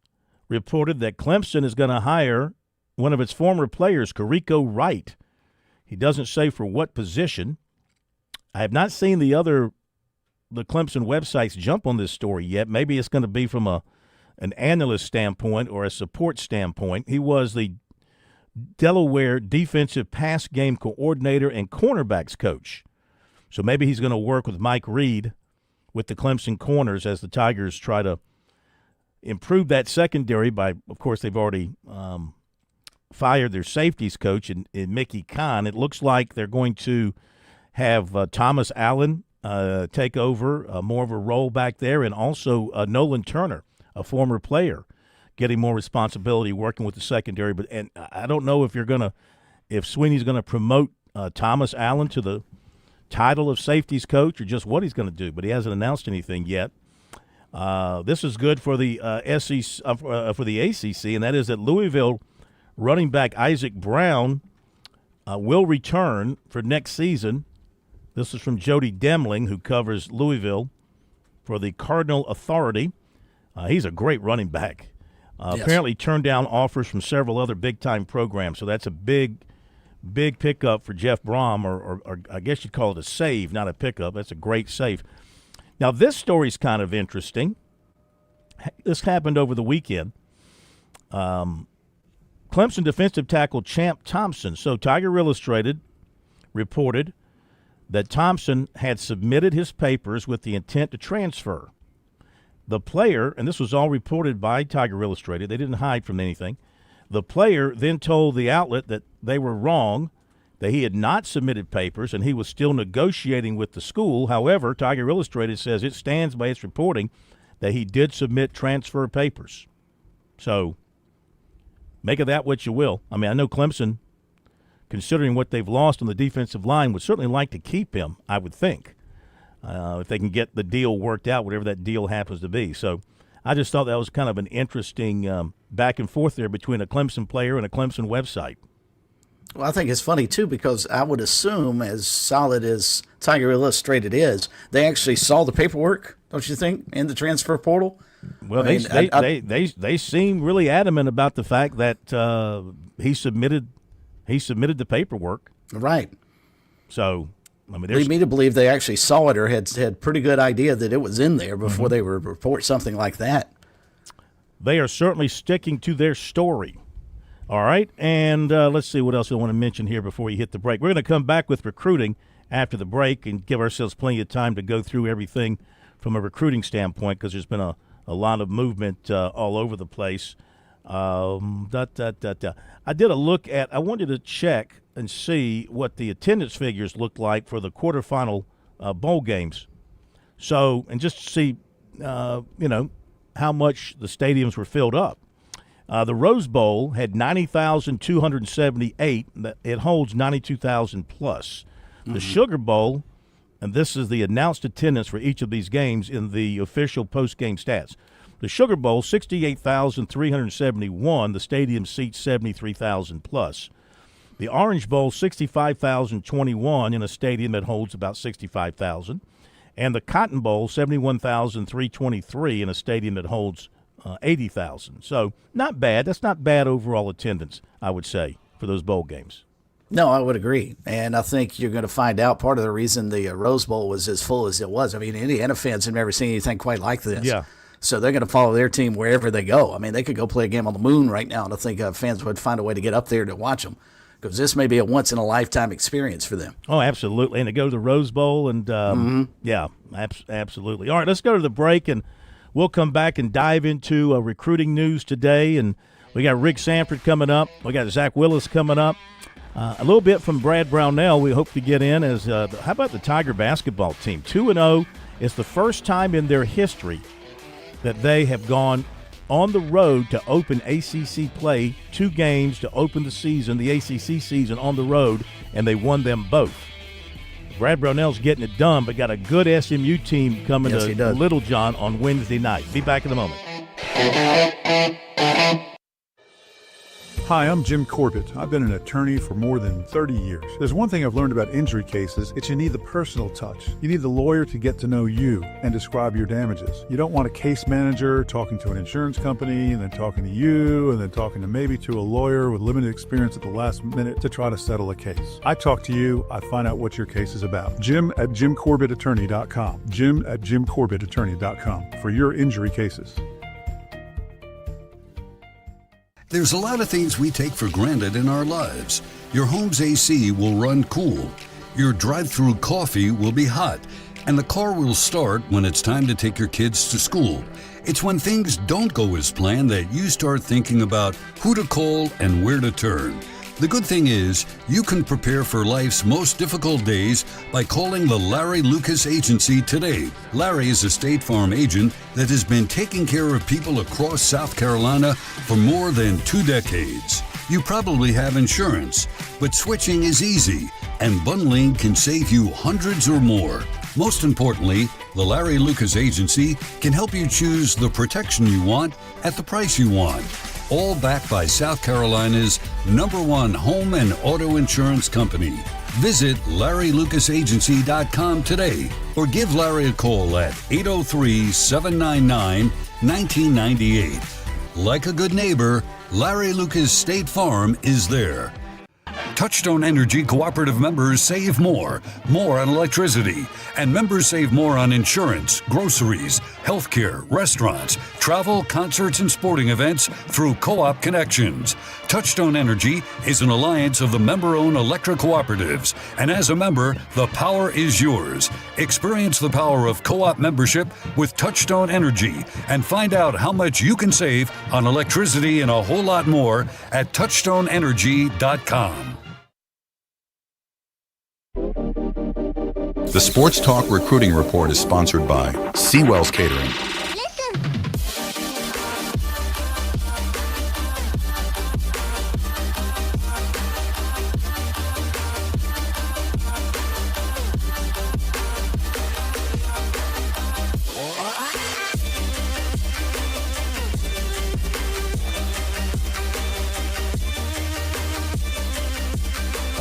Speaker 12: reported that Clemson is going to hire one of its former players, Kariko Wright. He doesn't say for what position. I have not seen the Clemson websites jump on this story yet. Maybe it's going to be from an analyst standpoint or a support standpoint. He was the Delaware defensive pass game coordinator and cornerbacks coach. So maybe he's going to work with Mike Reed with the Clemson corners as the Tigers try to improve that secondary by, of course, they've already fired their safeties coach in Mickey Kahn. It looks like they're going to have Thomas Allen take over more of a role back there, and also Nolan Turner, a former player, getting more responsibility working with the secondary. But I don't know if Sweeney's going to promote Thomas Allen to the title of safeties coach or just what he's going to do, but he hasn't announced anything yet. This is good for the SEC, for the ACC, and that is that Louisville running back Isaac Brown will return for next season. This is from Jody Demling, who covers Louisville for the Cardinal Authority. He's a great running back. Yes. Apparently turned down offers from several other big-time programs, so that's a big pickup for Jeff Brom, or I guess you'd call it a save, not a pickup. That's a great save. Now, this story's kind of interesting. This happened over the weekend. Clemson defensive tackle Champ Thompson. So Tiger Illustrated reported that Thompson had submitted his papers with the intent to transfer. The player, and this was all reported by Tiger Illustrated, they didn't hide from anything. The player then told the outlet that they were wrong, that he had not submitted papers, and he was still negotiating with the school. However, Tiger Illustrated says it stands by its reporting that he did submit transfer papers. So make of that what you will. I mean, I know Clemson, considering what they've lost on the defensive line, would certainly like to keep him, I would think, if they can get the deal worked out, whatever that deal happens to be. So I just thought that was kind of an interesting back and forth there between a Clemson player and a Clemson website.
Speaker 14: Well, I think it's funny, too, because I would assume, as solid as Tiger Illustrated is, they actually saw the paperwork, don't you think, in the transfer portal?
Speaker 12: Well, they seem really adamant about the fact that he submitted the paperwork.
Speaker 14: Right.
Speaker 12: So, I mean,
Speaker 14: lead me to believe they actually saw it or had pretty good idea that it was in there before they would report something like that.
Speaker 12: They are certainly sticking to their story. All right, and let's see what else I want to mention here before we hit the break. We're going to come back with recruiting after the break and give ourselves plenty of time to go through everything from a recruiting standpoint, because there's been a lot of movement all over the place. I did a look at – I wanted to check and see what the attendance figures looked like for the quarterfinal bowl games. So – and just to see, how much the stadiums were filled up. The Rose Bowl had 90,278. It holds 92,000 plus. The Sugar Bowl, and this is the announced attendance for each of these games in the official post-game stats. The Sugar Bowl, 68,371. The stadium seats 73,000 plus. The Orange Bowl, 65,021 in a stadium that holds about 65,000. And the Cotton Bowl, 71,323 in a stadium that holds 80,000. So not bad. That's not bad overall attendance, I would say, for those bowl games.
Speaker 14: No, I would agree. And I think you're going to find out part of the reason the Rose Bowl was as full as it was. I mean, Indiana fans have never seen anything quite like this.
Speaker 12: Yeah.
Speaker 14: So they're going to follow their team wherever they go. I mean, they could go play a game on the moon right now, and I think fans would find a way to get up there to watch them, because this may be a once-in-a-lifetime experience for them.
Speaker 12: Oh, absolutely. And to go to the Rose Bowl, and, yeah, absolutely. All right, let's go to the break, and we'll come back and dive into recruiting news today. And we got Rick Sanford coming up. We got Zach Willis coming up. A little bit from Brad Brownell we hope to get in. As how about the Tiger basketball team? 2-0. It's the first time in their history that they have gone on the road to open ACC play, 2 games to open the season, the ACC season on the road, and they won them both. Brad Brownell's getting it done, but got a good SMU team coming to Little John on Wednesday night. Be back in a moment.
Speaker 3: Hi, I'm Jim Corbett. I've been an attorney for more than 30 years. There's one thing I've learned about injury cases. It's you need the personal touch. You need the lawyer to get to know you and describe your damages. You don't want a case manager talking to an insurance company and then talking to you and then talking to maybe to a lawyer with limited experience at the last minute to try to settle a case. I talk to you. I find out what your case is about. Jim at JimCorbettAttorney.com. Jim at JimCorbettAttorney.com for your injury cases.
Speaker 11: There's a lot of things we take for granted in our lives. Your home's AC will run cool. Your drive-through coffee will be hot. And the car will start when it's time to take your kids to school. It's when things don't go as planned that you start thinking about who to call and where to turn. The good thing is, you can prepare for life's most difficult days by calling the Larry Lucas Agency today. Larry is a State Farm agent that has been taking care of people across South Carolina for more than 2 decades. You probably have insurance, but switching is easy, and bundling can save you hundreds or more. Most importantly, the Larry Lucas Agency can help you choose the protection you want at the price you want. All backed by South Carolina's #1 home and auto insurance company. Visit LarryLucasAgency.com today or give Larry a call at 803-799-1998. Like a good neighbor, Larry Lucas State Farm is there. Touchstone Energy cooperative members save more on electricity, and members save more on insurance, groceries, healthcare, restaurants, travel, concerts, and sporting events through Co-op Connections. Touchstone Energy is an alliance of the member-owned electric cooperatives, and as a member, the power is yours. Experience the power of co-op membership with Touchstone Energy and find out how much you can save on electricity and a whole lot more at touchstoneenergy.com.
Speaker 19: The Sports Talk Recruiting Report is sponsored by Seawell's Catering.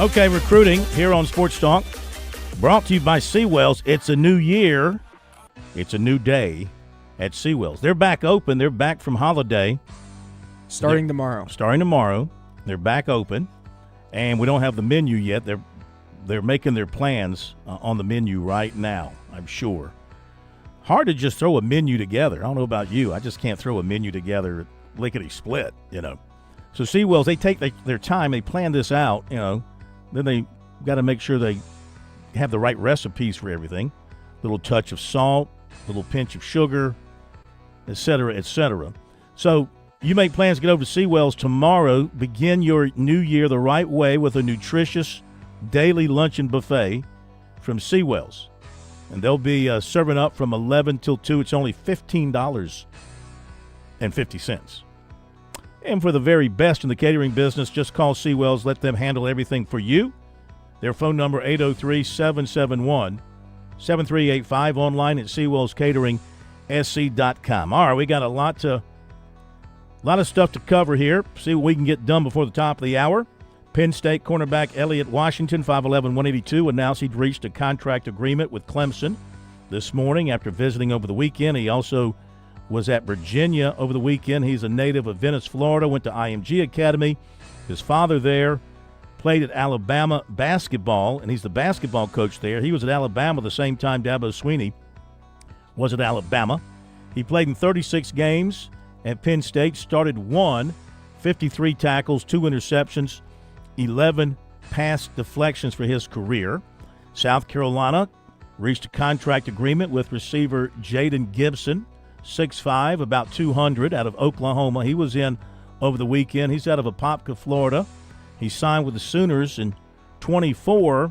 Speaker 12: Okay, recruiting here on Sports Talk. Brought to you by Seawells. It's a new year. It's a new day at Seawells. They're back open. They're back from holiday.
Speaker 1: Starting tomorrow.
Speaker 12: They're back open. And we don't have the menu yet. They're making their plans on the menu right now, I'm sure. Hard to just throw a menu together. I don't know about you. I just can't throw a menu together lickety-split, you know. So Seawells, they take their time. They plan this out, you know. Then they got to make sure they have the right recipes for everything. Little touch of salt, little pinch of sugar, et cetera, et cetera. So you make plans to get over to Seawells tomorrow. Begin your new year the right way with a nutritious daily luncheon buffet from Seawells. And they'll be serving up from 11 till 2. It's only $15.50. And for the very best in the catering business, just call Seawells. Let them handle everything for you. Their phone number, 803-771-7385, online at SeawellsCateringSC.com. All right, we got a lot of stuff to cover here. See what we can get done before the top of the hour. Penn State cornerback Elliott Washington, 5'11", 182, announced he'd reached a contract agreement with Clemson this morning after visiting over the weekend. He also was at Virginia over the weekend. He's a native of Venice, Florida, went to IMG Academy. His father there played at Alabama basketball, and he's the basketball coach there. He was at Alabama the same time Dabo Swinney was at Alabama. He played in 36 games at Penn State, started 53 tackles, 2 interceptions, 11 pass deflections for his career. South Carolina reached a contract agreement with receiver Jaden Gibson, 6'5", about 200, out of Oklahoma. He was in over the weekend. He's out of Apopka, Florida. He signed with the Sooners in 24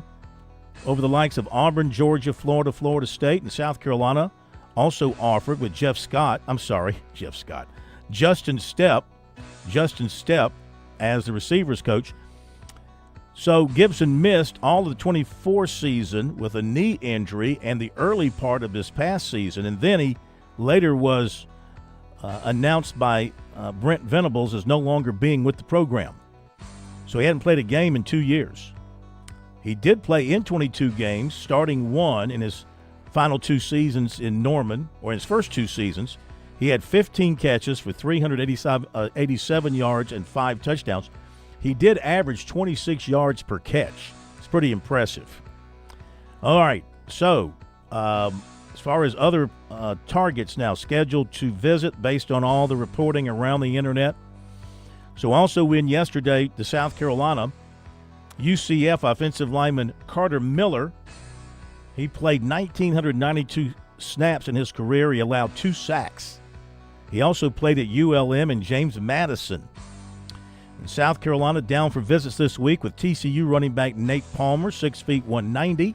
Speaker 12: over the likes of Auburn, Georgia, Florida, Florida State, and South Carolina. Also offered with Justin Stepp as the receivers coach. So Gibson missed all of the 24 season with a knee injury and the early part of this past season, and then he later was announced by Brent Venables as no longer being with the program. So he hadn't played a game in 2 years. He did play in 22 games, starting 1 in his final 2 seasons in Norman, or his first 2 seasons. He had 15 catches for 387 yards and 5 touchdowns. He did average 26 yards per catch. It's pretty impressive. All right, so as far as other targets now scheduled to visit based on all the reporting around the internet. So also win yesterday to South Carolina, UCF offensive lineman Carter Miller. He played 1,992 snaps in his career. He allowed 2 sacks. He also played at ULM and James Madison. And South Carolina down for visits this week with TCU running back Nate Palmer, 6 feet 190.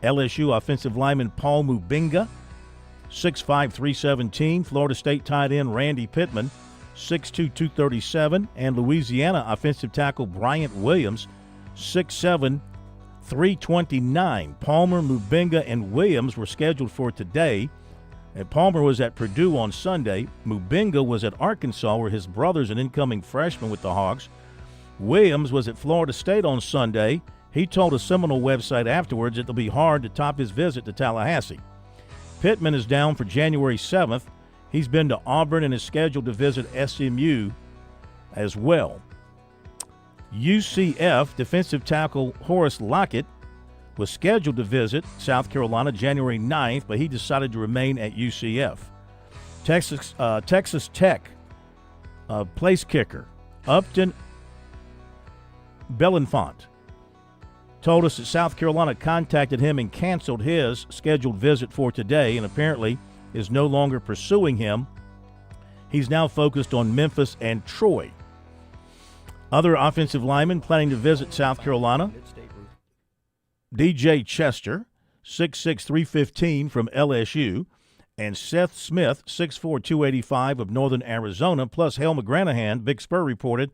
Speaker 12: LSU offensive lineman Paul Mubinga, 6'5", 317. Florida State tight end Randy Pittman, 6'2", 237. And Louisiana offensive tackle Bryant Williams, 6'7", 329. Palmer, Mubinga, and Williams were scheduled for today. And Palmer was at Purdue on Sunday. Mubinga was at Arkansas, where his brother's an incoming freshman with the Hogs. Williams was at Florida State on Sunday. He told a Seminole website afterwards it'll be hard to top his visit to Tallahassee. Pittman is down for January 7th. He's been to Auburn and is scheduled to visit SMU as well. UCF defensive tackle Horace Lockett was scheduled to visit South Carolina January 9th, but he decided to remain at UCF. Texas Tech place kicker Upton Belenfant told us that South Carolina contacted him and canceled his scheduled visit for today and apparently is no longer pursuing him. He's now focused on Memphis and Troy. Other offensive linemen planning to visit South Carolina: DJ Chester, 6'6", 315 from LSU, and Seth Smith, 6'4", 285 of Northern Arizona, plus Hale McGranahan. Big Spur reported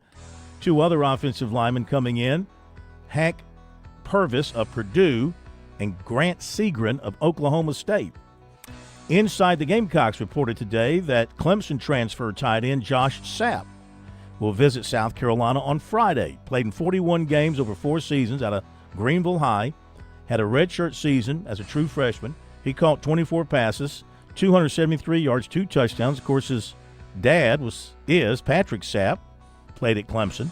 Speaker 12: 2 other offensive linemen coming in: Hank Purvis of Purdue and Grant Segrin of Oklahoma State. Inside the Gamecocks reported today that Clemson transfer tight end Josh Sapp will visit South Carolina on Friday. Played in 41 games over 4 seasons out of Greenville High. Had a redshirt season as a true freshman. He caught 24 passes, 273 yards, 2 touchdowns. Of course, his dad is Patrick Sapp, played at Clemson.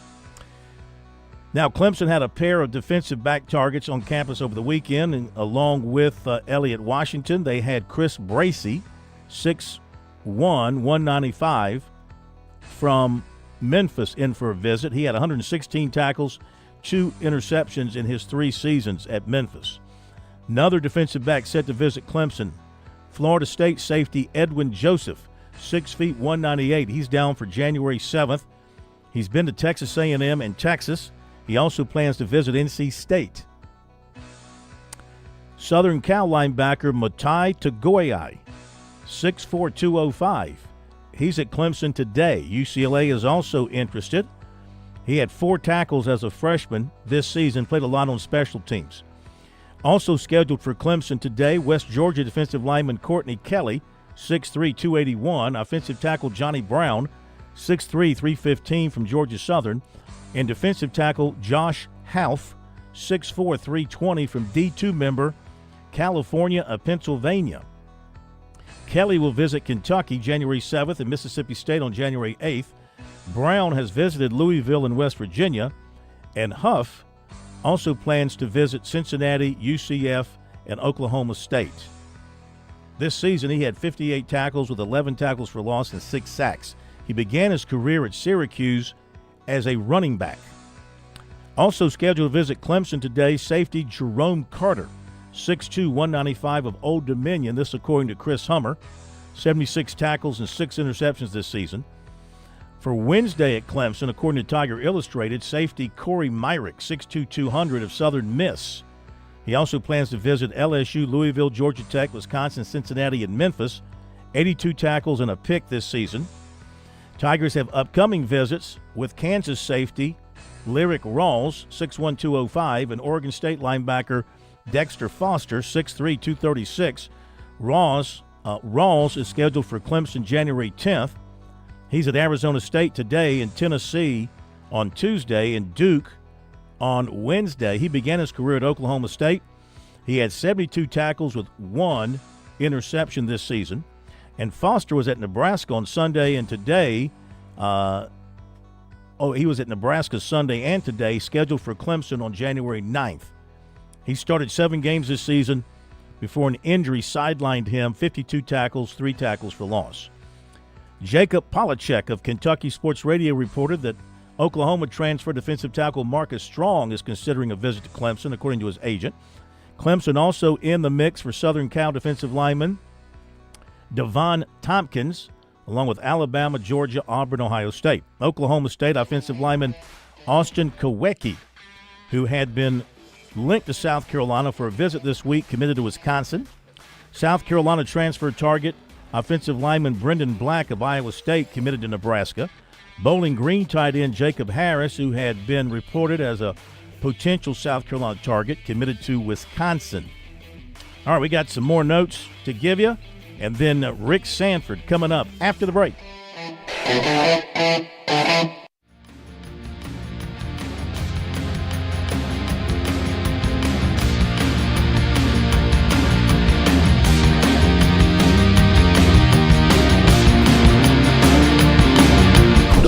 Speaker 12: Now, Clemson had a pair of defensive back targets on campus over the weekend, and along with Elliott Washington, they had Chris Bracey, 6'1", 195, from Memphis in for a visit. He had 116 tackles, 2 interceptions in his 3 seasons at Memphis. Another defensive back set to visit Clemson, Florida State safety Edwin Joseph, 6 feet 198. He's down for January 7th. He's been to Texas A&M and Texas. He also plans to visit NC State. Southern Cal linebacker Matai Tagoyai, 6'4", 205. He's at Clemson today. UCLA is also interested. He had 4 tackles as a freshman this season, played a lot on special teams. Also scheduled for Clemson today, West Georgia defensive lineman Courtney Kelly, 6'3", 281. Offensive tackle Johnny Brown, 6'3", 315 from Georgia Southern. And defensive tackle Josh Half, 6'4", 320 from D2 member California of Pennsylvania. Kelly will visit Kentucky January 7th and Mississippi State on January 8th. Brown has visited Louisville and West Virginia. And Huff also plans to visit Cincinnati, UCF, and Oklahoma State. This season, he had 58 tackles with 11 tackles for loss and 6 sacks. He began his career at Syracuse as a running back. Also scheduled to visit Clemson today, safety Jerome Carter, 6'2", 195 of Old Dominion. This according to Chris Hummer. 76 tackles and 6 interceptions this season. For Wednesday at Clemson, according to Tiger Illustrated, safety Corey Myrick, 6'2", 200 of Southern Miss. He also plans to visit LSU, Louisville, Georgia Tech, Wisconsin, Cincinnati, and Memphis. 82 tackles and a pick this season. Tigers have upcoming visits with Kansas safety Lyric Rawls, 6'1", 205, and Oregon State linebacker Dexter Foster, 6'3", 236. Rawls is scheduled for Clemson January 10th. He's at Arizona State today and Tennessee on Tuesday and Duke on Wednesday. He began his career at Oklahoma State. He had 72 tackles with 1 interception this season. And Foster was at Nebraska on Sunday and today. He was at Nebraska Sunday and today, scheduled for Clemson on January 9th. He started 7 games this season before an injury sidelined him, 52 tackles, 3 tackles for loss. Jacob Polachek of Kentucky Sports Radio reported that Oklahoma transfer defensive tackle Marcus Strong is considering a visit to Clemson, according to his agent. Clemson also in the mix for Southern Cal defensive lineman Devon Tompkins, along with Alabama, Georgia, Auburn, Ohio State. Oklahoma State offensive lineman Austin Kowecki, who had been linked to South Carolina for a visit this week, committed to Wisconsin. South Carolina transfer target offensive lineman Brendan Black of Iowa State, committed to Nebraska. Bowling Green tight end Jacob Harris, who had been reported as a potential South Carolina target, committed to Wisconsin. All right, we got some more notes to give you. And then Rick Sanford coming up after the break.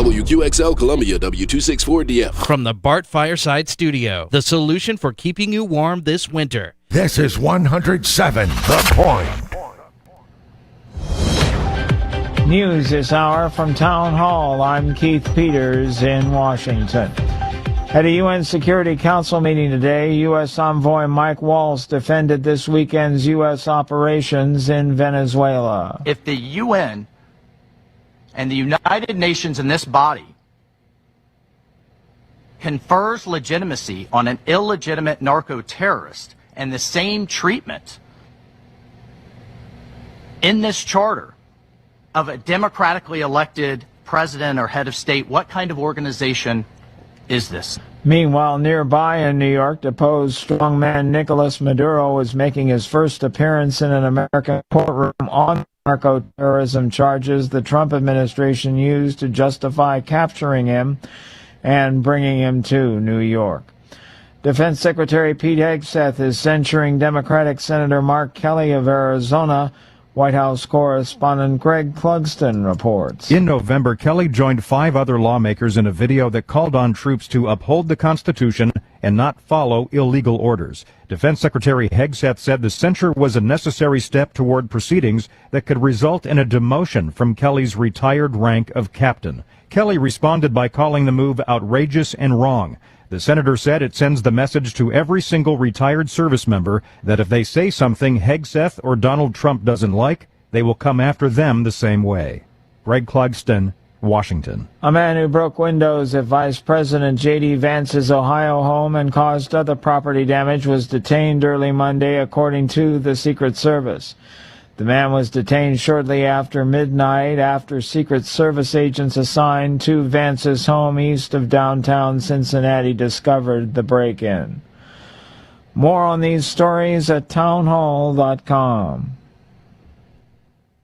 Speaker 4: WQXL Columbia, W264DF.
Speaker 10: From the Bart Fireside Studio, the solution for keeping you warm this winter.
Speaker 7: This is 107 The Point.
Speaker 2: News this hour from Town Hall. I'm Keith Peters in Washington. At a UN Security Council meeting today, U.S. Envoy Mike Waltz defended this weekend's U.S. operations in Venezuela.
Speaker 6: If the UN and the United Nations in this body confers legitimacy on an illegitimate narco-terrorist and the same treatment in this charter of a democratically elected president or head of state, what kind of organization is this?
Speaker 2: Meanwhile, nearby in New York, deposed strongman Nicolas Maduro was making his first appearance in an American courtroom on narco-terrorism charges the Trump administration used to justify capturing him and bringing him to New York. Defense Secretary Pete Hegseth is censuring Democratic Senator Mark Kelly of Arizona. White House correspondent Greg Clugston reports.
Speaker 23: In November, Kelly joined 5 other lawmakers in a video that called on troops to uphold the Constitution and not follow illegal orders. Defense Secretary Hegseth said the censure was a necessary step toward proceedings that could result in a demotion from Kelly's retired rank of captain. Kelly responded by calling the move outrageous and wrong. The senator said it sends the message to every single retired service member that if they say something Hegseth or Donald Trump doesn't like, they will come after them the same way. Greg Clugston, Washington.
Speaker 2: A man who broke windows at Vice President J.D. Vance's Ohio home and caused other property damage was detained early Monday, according to the Secret Service. The man was detained shortly after midnight after Secret Service agents assigned to Vance's home east of downtown Cincinnati discovered the break-in. More on these stories at townhall.com.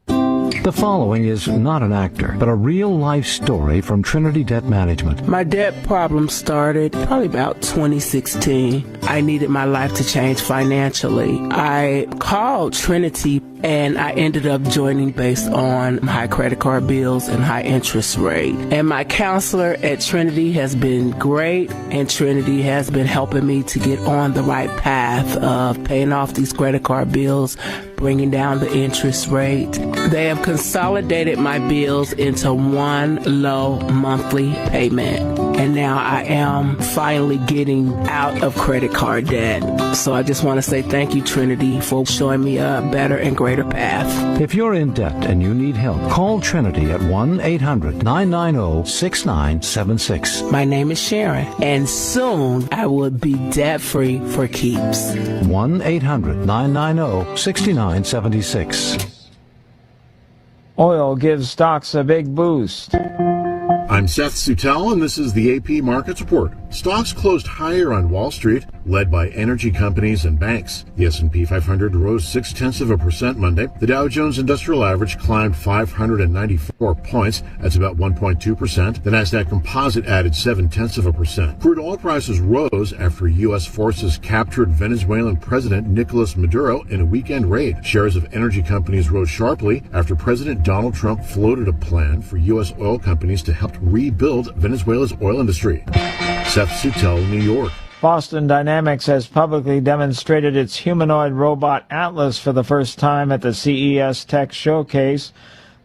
Speaker 24: The following is not an actor, but a real-life story from Trinity Debt Management.
Speaker 25: My debt problem started probably about 2016. I needed my life to change financially. I called Trinity and I ended up joining based on high credit card bills and high interest rate. And my counselor at Trinity has been great, and Trinity has been helping me to get on the right path of paying off these credit card bills, bringing down the interest rate. They have consolidated my bills into one low monthly payment. And now I am finally getting out of credit card debt. So I just want to say thank you, Trinity, for showing me a better and greater path.
Speaker 24: If you're in debt and you need help, call Trinity at 1-800-990-6976.
Speaker 25: My name is Sharon, and soon I will be debt-free for keeps.
Speaker 24: 1-800-990-6976.
Speaker 2: Oil gives stocks a big boost.
Speaker 26: I'm Seth Sutel, and this is the AP Markets Report. Stocks closed higher on Wall Street, led by energy companies and banks. The S&P 500 rose 0.6% Monday. The Dow Jones Industrial Average climbed 594 points. That's about 1.2%. The Nasdaq Composite added 0.7%. Crude oil prices rose after U.S. forces captured Venezuelan President Nicolas Maduro in a weekend raid. Shares of energy companies rose sharply after President Donald Trump floated a plan for U.S. oil companies to help rebuild Venezuela's oil industry. Seth Sutel, New York.
Speaker 2: Boston Dynamics has publicly demonstrated its humanoid robot Atlas for the first time at the CES Tech Showcase.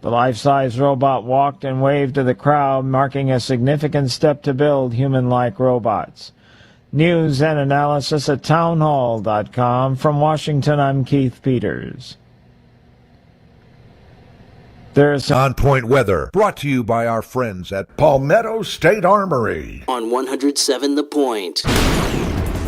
Speaker 2: The life-size robot walked and waved to the crowd, marking a significant step to build human-like robots. News and analysis at townhall.com. From Washington, I'm Keith Peters.
Speaker 7: There's On Point Weather, brought to you by our friends at Palmetto State Armory.
Speaker 8: On 107 The Point.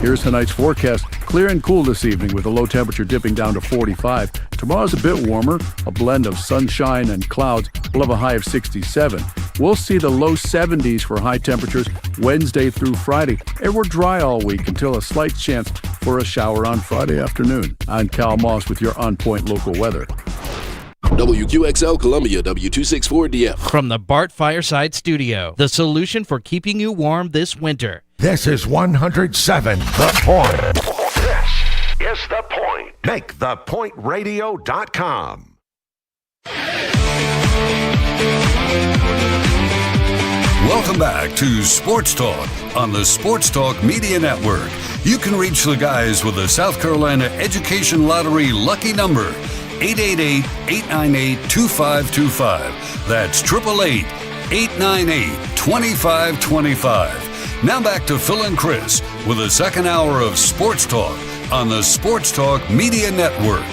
Speaker 9: Here's tonight's forecast. Clear and cool this evening with a low temperature dipping down to 45. Tomorrow's a bit warmer, a blend of sunshine and clouds. We'll have a high of 67. We'll see the low 70s for high temperatures Wednesday through Friday. And we're dry all week until a slight chance for a shower on Friday afternoon. I'm Cal Moss with your On Point local weather.
Speaker 4: WQXL Columbia, W264DF.
Speaker 10: From the Bart Fireside Studio, the solution for keeping you warm this winter.
Speaker 7: This is 107 The Point. This is The Point. Make thepointradio.com.
Speaker 11: back to Sports Talk on the Sports Talk Media Network. You can reach the guys with the South Carolina Education Lottery lucky number, 888-898-2525. That's 888-898-2525. Now back to Phil and Chris with the second hour of Sports Talk on the Sports Talk Media Network.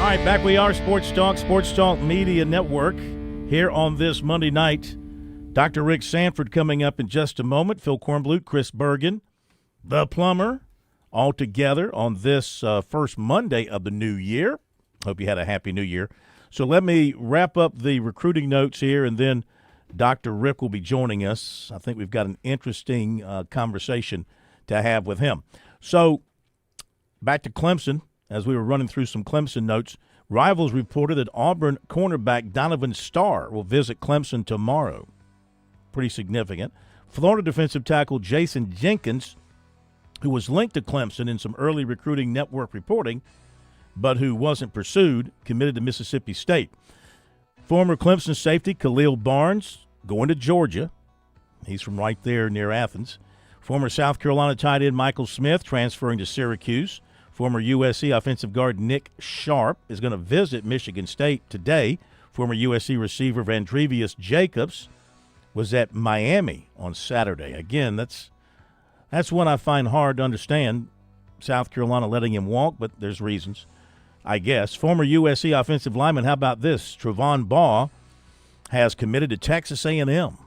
Speaker 12: All right, back we are, Sports Talk Media Network, here on this Monday night. Dr. Rick Sanford coming up in just a moment. Phil Kornblut, Chris Bergen, the plumber, all together on this first Monday of the new year. Hope you had a happy new year. So let me wrap up the recruiting notes here, and then Dr. Rick will be joining us. I think we've got an interesting conversation to have with him. So back to Clemson. As we were running through some Clemson notes, Rivals reported that Auburn cornerback Donovan Starr will visit Clemson tomorrow. Pretty significant. Florida defensive tackle Jason Jenkins, who was linked to Clemson in some early recruiting network reporting, but who wasn't pursued, committed to Mississippi State. Former Clemson safety Khalil Barnes going to Georgia. He's from right there near Athens. Former South Carolina tight end Michael Smith transferring to Syracuse. Former USC offensive guard Nick Sharp is going to visit Michigan State today. Former USC receiver Vandrevius Jacobs was at Miami on Saturday. Again, that's one I find hard to understand, South Carolina letting him walk, but there's reasons, I guess. Former USC offensive lineman, how about this? Trevon Baugh has committed to Texas A&M.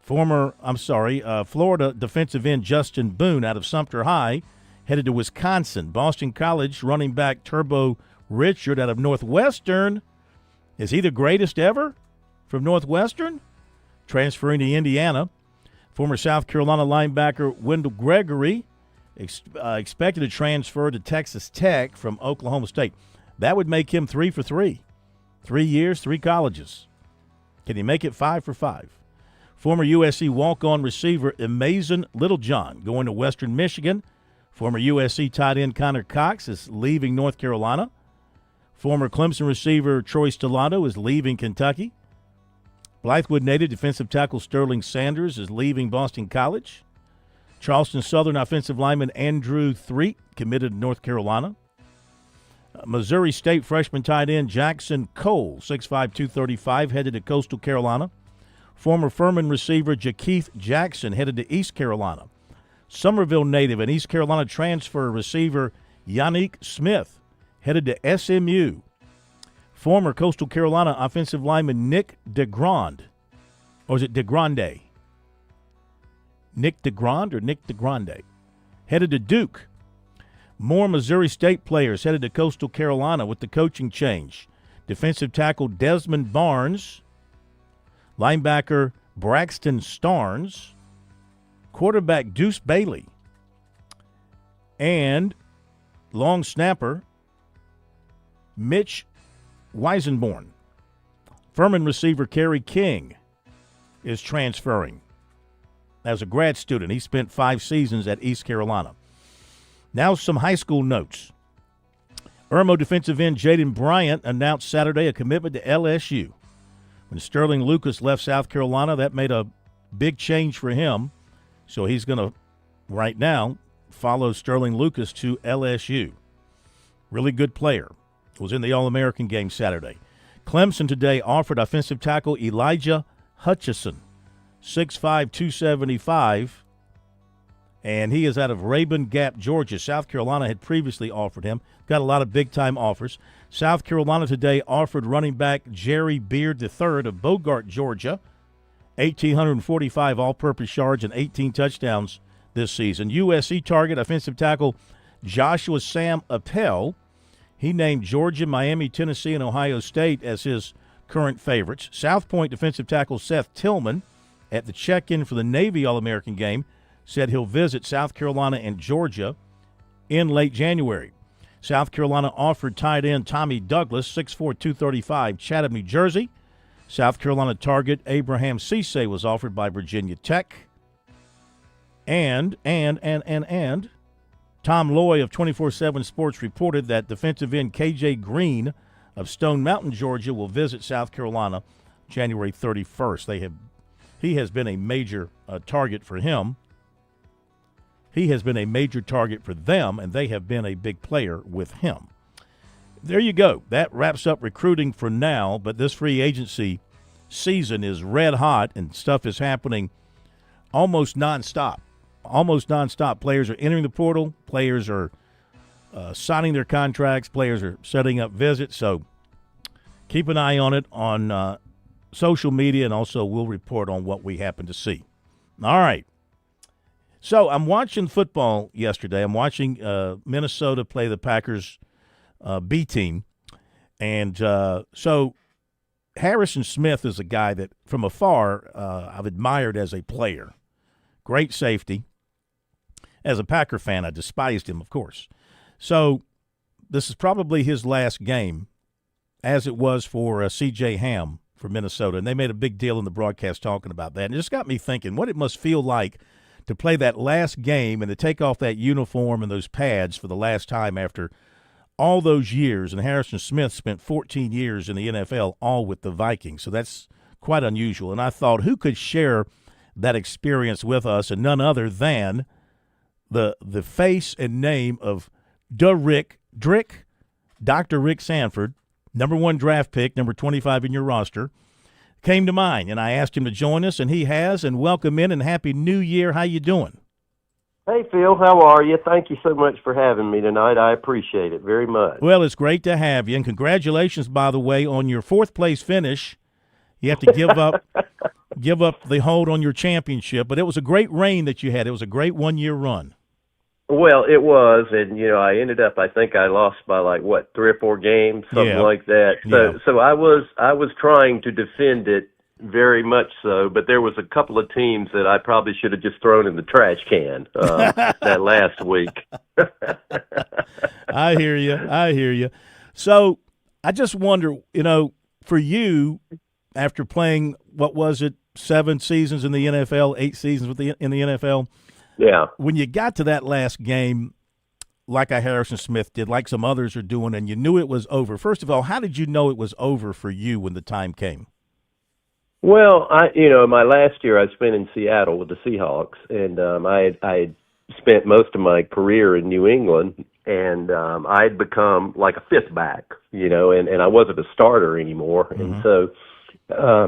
Speaker 12: Florida defensive end Justin Boone out of Sumter High headed to Wisconsin. Boston College running back Turbo Richard out of Northwestern. Is he the greatest ever from Northwestern? Transferring to Indiana. Former South Carolina linebacker Wendell Gregory expected to transfer to Texas Tech from Oklahoma State. That would make him 3 for 3. 3 years, 3 colleges. Can he make it 5 for 5? Former USC walk-on receiver Amazon Littlejohn going to Western Michigan. Former USC tight end Connor Cox is leaving North Carolina. Former Clemson receiver Troy Stellato is leaving Kentucky. Blythewood native defensive tackle Sterling Sanders is leaving Boston College. Charleston Southern offensive lineman Andrew Threet committed to North Carolina. Missouri State freshman tight end Jackson Cole, 6'5", 235, headed to Coastal Carolina. Former Furman receiver Jakeith Jackson headed to East Carolina. Somerville native and East Carolina transfer receiver Yannick Smith headed to SMU. Former Coastal Carolina offensive lineman Nick DeGrand. Or is it DeGrande? Nick DeGrand or Nick DeGrande? Headed to Duke. More Missouri State players headed to Coastal Carolina with the coaching change. Defensive tackle Desmond Barnes. Linebacker Braxton Starnes. Quarterback Deuce Bailey. And long snapper Mitch Weisenborn. Furman receiver Kerry King is transferring as a grad student. He spent 5 seasons at East Carolina. Now some high school notes. Irmo defensive end Jaden Bryant announced Saturday a commitment to LSU. When Sterling Lucas left South Carolina, that made a big change for him. So he's going to, right now, follow Sterling Lucas to LSU. Really good player. Was in the All-American game Saturday. Clemson today offered offensive tackle Elijah Hutchison, 6'5", 275, and he is out of Rabun Gap, Georgia. South Carolina had previously offered him. Got a lot of big-time offers. South Carolina today offered running back Jerry Beard III of Bogart, Georgia, 1,845 all-purpose yards and 18 touchdowns this season. USC target offensive tackle Joshua Sam Appel. He named Georgia, Miami, Tennessee, and Ohio State as his current favorites. South Point defensive tackle Seth Tillman, at the check-in for the Navy All-American game, said he'll visit South Carolina and Georgia in late January. South Carolina offered tight end Tommy Douglas, 6'4", 235, Chatham, New Jersey. South Carolina target Abraham Cisse was offered by Virginia Tech. And Tom Loy of 24/7 Sports reported that defensive end KJ Green of Stone Mountain, Georgia, will visit South Carolina January 31st. He has been a major target for him. He has been a major target for them, and they have been a big player with him. There you go. That wraps up recruiting for now, but this free agency season is red hot, and stuff is happening almost nonstop. Almost nonstop. Players are entering the portal. Players are signing their contracts. Players are setting up visits. So keep an eye on it on social media, and also we'll report on what we happen to see. All right. So I'm watching football yesterday. I'm watching Minnesota play the Packers B team. And so Harrison Smith is a guy that from afar I've admired as a player. Great safety. As a Packer fan, I despised him, of course. So this is probably his last game, as it was for C.J. Ham for Minnesota. And they made a big deal in the broadcast talking about that. And it just got me thinking what it must feel like to play that last game and to take off that uniform and those pads for the last time after all those years. And Harrison Smith spent 14 years in the NFL, all with the Vikings. So that's quite unusual. And I thought, who could share that experience with us? And none other than the face and name of Dr. Rick Sanford, number 1 draft pick, number 25 in your roster, came to mind, and I asked him to join us, and he has. And welcome in, and Happy New Year. How you doing?
Speaker 5: Hey, Phil, how are you? Thank you so much for having me tonight. I appreciate it very much.
Speaker 12: Well, it's great to have you, and congratulations, by the way, on your 4th-place finish. You have to give up the hold on your championship, but it was a great reign that you had. It was a great 1-year run.
Speaker 5: Well, it was, and I ended up. I think I lost by 3 or 4 games, something like that. So I was trying to defend it very much so, but there was a couple of teams that I probably should have just thrown in the trash can that last week.
Speaker 12: I hear you. So I just wonder, for you, after playing what was it, 7 seasons in the NFL, 8 seasons in the NFL.
Speaker 5: Yeah.
Speaker 12: When you got to that last game, like Harrison Smith did, like some others are doing, and you knew it was over, first of all, how did you know it was over for you when the time came?
Speaker 5: Well, my last year I spent in Seattle with the Seahawks, and I had spent most of my career in New England, and I had become like a 5th back, and I wasn't a starter anymore. Mm-hmm. And so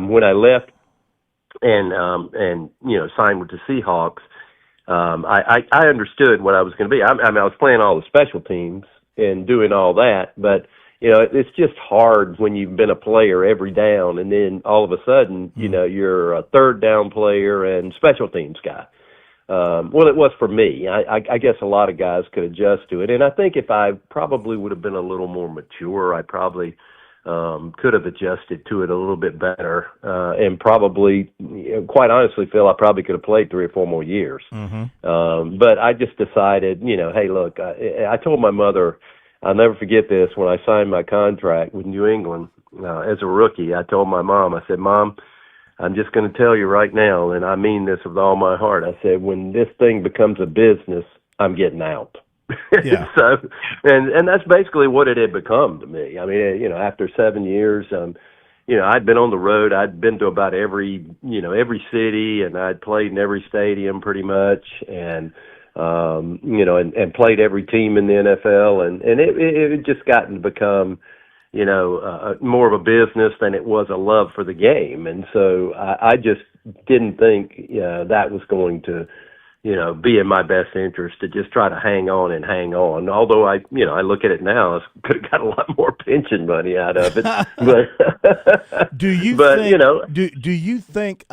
Speaker 5: when I left and signed with the Seahawks, I understood what I was going to be. I was playing all the special teams and doing all that, but it's just hard when you've been a player every down, and then all of a sudden, you're a 3rd down player and special teams guy. Well, it was for me. I guess a lot of guys could adjust to it, and I think if I probably would have been a little more mature, I probably could have adjusted to it a little bit better, and probably, quite honestly, Phil, I probably could have played 3 or 4 more years. Mm-hmm. But I just decided, hey, look, I told my mother, I'll never forget this, when I signed my contract with New England as a rookie, I told my mom, I said, Mom, I'm just going to tell you right now, and I mean this with all my heart, I said, when this thing becomes a business, I'm getting out. Yeah. So, and that's basically what it had become to me. I mean, after 7 years, I'd been on the road. I'd been to about every city, and I'd played in every stadium pretty much, and and played every team in the NFL, and it had just gotten to become, more of a business than it was a love for the game, and so I just didn't think that was going to be in my best interest to just try to hang on. Although I look at it now, I could have got a lot more pension money out of it. But
Speaker 12: do you think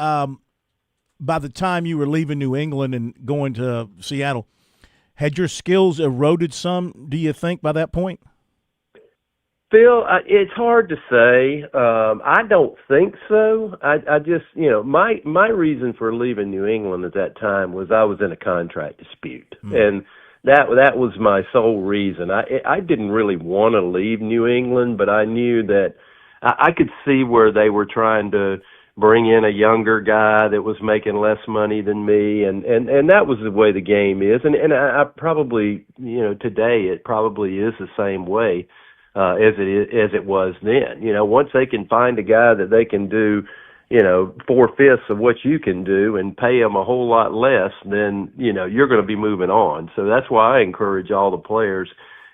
Speaker 12: by the time you were leaving New England and going to Seattle, had your skills eroded some, do you think, by that point?
Speaker 5: Phil, it's hard to say. I don't think so. I just, my reason for leaving New England at that time was I was in a contract dispute, and that was my sole reason. I didn't really want to leave New England, but I knew that I could see where they were trying to bring in a younger guy that was making less money than me, and that was the way the game is, and I probably, today it probably is the same way. as it was then. Once they can find a guy that they can do, 4/5 of what you can do and pay them a whole lot less, then, you're going to be moving on. So that's why I encourage all the players,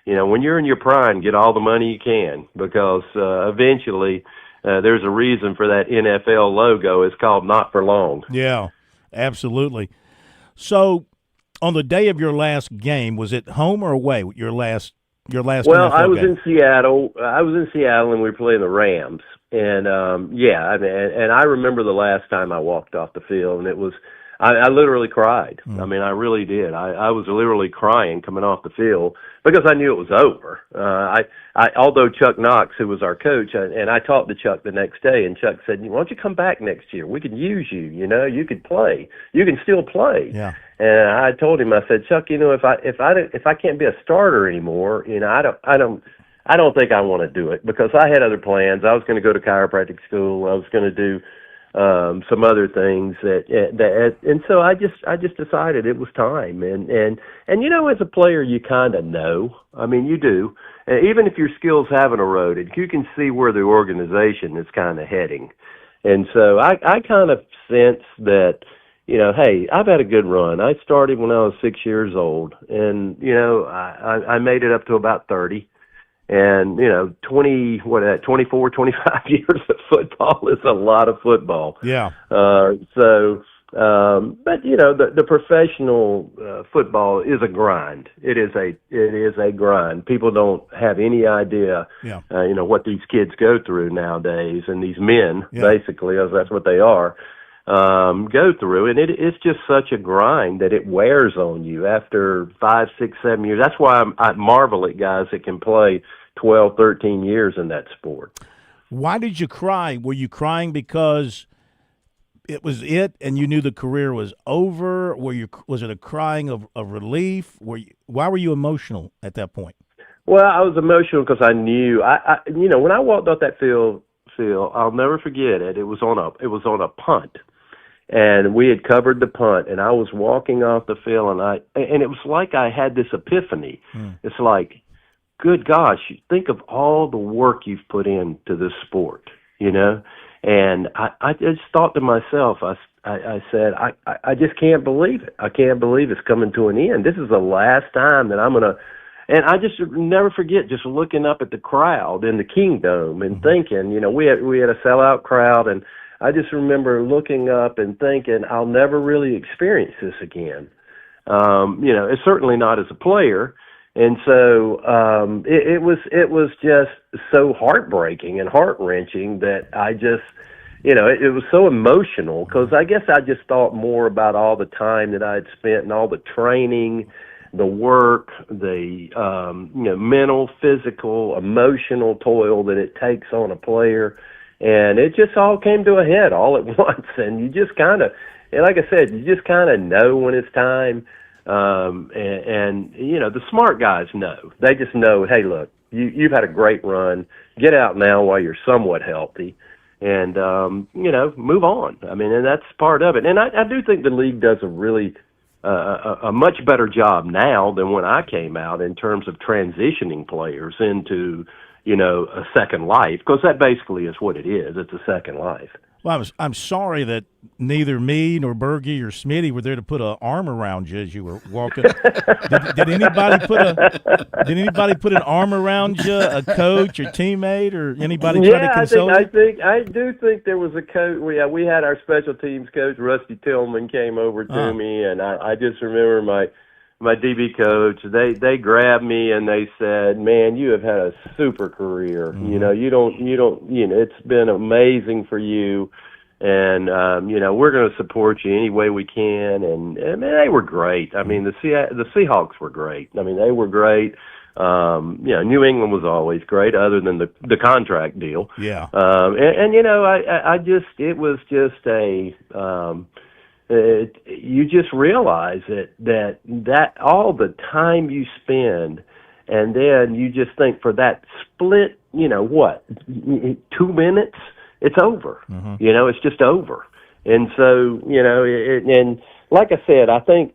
Speaker 5: when you're in your prime, get all the money you can, because eventually there's a reason for that NFL logo. It's called Not for Long.
Speaker 12: Yeah, absolutely. So on the day of your last game, was it home or away? Your last
Speaker 5: Well,
Speaker 12: NFL
Speaker 5: I was
Speaker 12: game?
Speaker 5: in Seattle. And we were playing the Rams. And and I remember the last time I walked off the field, and it was I literally cried. I mean, I really did. I was literally crying coming off the field because I knew it was over. Although Chuck Knox, who was our coach, and I talked to Chuck the next day, and Chuck said, "Why don't you come back next year? We could use you. You could play. You can still play."
Speaker 12: Yeah.
Speaker 5: And I told him, I said, "Chuck, if I can't be a starter anymore, I don't think I want to do it, because I had other plans. I was going to go to chiropractic school. I was going to do some other things and so I just decided it was time. And as a player, you kind of know. I mean, you do. Even if your skills haven't eroded, you can see where the organization is kind of heading. And so I kind of sense that, hey, I've had a good run. I started when I was 6 years old, and I made it up to about 30. And, 24, 25 years of football is a lot of football.
Speaker 12: Yeah.
Speaker 5: But, the professional football is a grind. It is a grind. People don't have any idea, what these kids go through nowadays, and these men, basically, as that's what they are, go through. And it's just such a grind that it wears on you after 5, 6, 7 years. That's why I marvel at guys that can play 12, 13 years in that sport.
Speaker 12: Why did you cry? Were you crying because it was and you knew the career was over? Was it a crying of relief? Why were you emotional at that point?
Speaker 5: Well, I was emotional because I knew when I walked off that field, Phil, I'll never forget it. It was on a punt, and we had covered the punt, and I was walking off the field, and it was like I had this epiphany. It's like, good gosh, think of all the work you've put into this sport, And I just thought to myself, I said, I just can't believe it. I can't believe it's coming to an end. This is the last time that I'm going to, and I just never forget just looking up at the crowd in the Kingdome and thinking, we had a sellout crowd, and I just remember looking up and thinking, I'll never really experience this again. It's certainly not as a player. And so it was just so heartbreaking and heart-wrenching that I just, it was so emotional, because I guess I just thought more about all the time that I had spent and all the training, the work, the mental, physical, emotional toil that it takes on a player. And it just all came to a head all at once. And you just kind of, like I said, you just kind of know when it's time. The smart guys know. They just know, hey, look, you've had a great run. Get out now while you're somewhat healthy, and move on. I mean, and that's part of it. And I do think the league does a really a much better job now than when I came out in terms of transitioning players into a second life, because that basically is what it is. It's a second life.
Speaker 12: Well, I'm sorry that neither me nor Bergie or Smitty were there to put an arm around you as you were walking. did anybody put an arm around you, a coach or teammate, or anybody try to console you?
Speaker 5: I do think there was a coach. We had our special teams coach, Rusty Tillman, came over to me, and I just remember my DB coach, they grabbed me and they said, "Man, you have had a super career. Mm-hmm. It's been amazing for you, and we're going to support you any way we can." And man, they were great. I mean, the Seahawks were great. I mean, they were great. New England was always great, other than the contract deal.
Speaker 12: Yeah.
Speaker 5: It was just a. You just realize that all the time you spend, and then you just think for that split, 2 minutes, it's over. Mm-hmm. It's just over. And so, and like I said, I think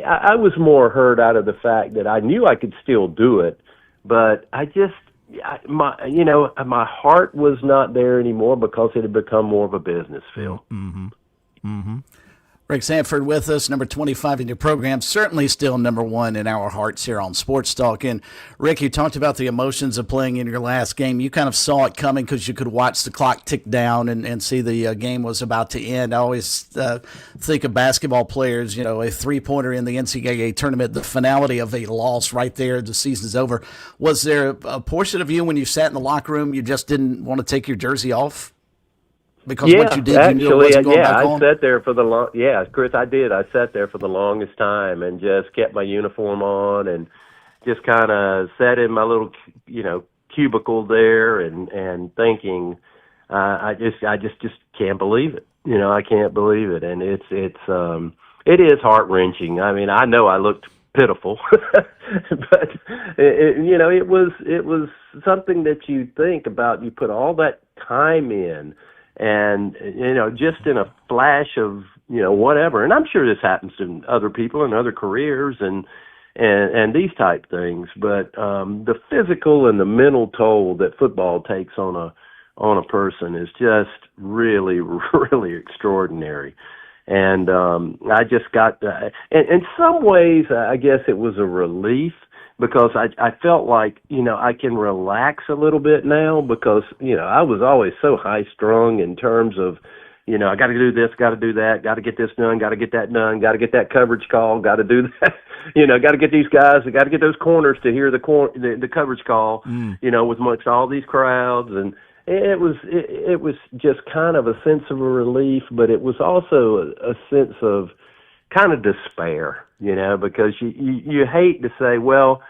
Speaker 5: I was more hurt out of the fact that I knew I could still do it, but I just, my heart was not there anymore because it had become more of a business feel.
Speaker 12: Mm-hmm. Mm-hmm.
Speaker 14: Rick Sanford with us, number 25 in your program, certainly still number one in our hearts here on Sports Talk. And Rick, you talked about the emotions of playing in your last game. You kind of saw it coming because you could watch the clock tick down and see the game was about to end. I always think of basketball players, a three-pointer in the NCAA tournament, the finality of a loss right there, the season's over. Was there a portion of you when you sat in the locker room, you just didn't want to take your jersey off? Because what you did, you knew it wasn't going back on?
Speaker 5: I sat there for Chris, I did. I sat there for the longest time and just kept my uniform on and just kind of sat in my little, cubicle there and thinking, I just can't believe it. I can't believe it, and it is heart wrenching. I mean, I know I looked pitiful, but it was something that you think about. You put all that time in. And, just in a flash of, whatever. And I'm sure this happens to other people in other careers and these type things. But the physical and the mental toll that football takes on a person is just really, really extraordinary. And I just got, in some ways, I guess it was a relief. Because I felt like, I can relax a little bit now because, I was always so high strung in terms of, I got to do this, got to do that, got to get this done, got to get that done, got to get that coverage call, got to do that, got to get these guys, got to get those corners to hear the coverage call, with amongst all these crowds. And it was just kind of a sense of a relief, but it was also a sense of kind of despair. Because you hate to say, well,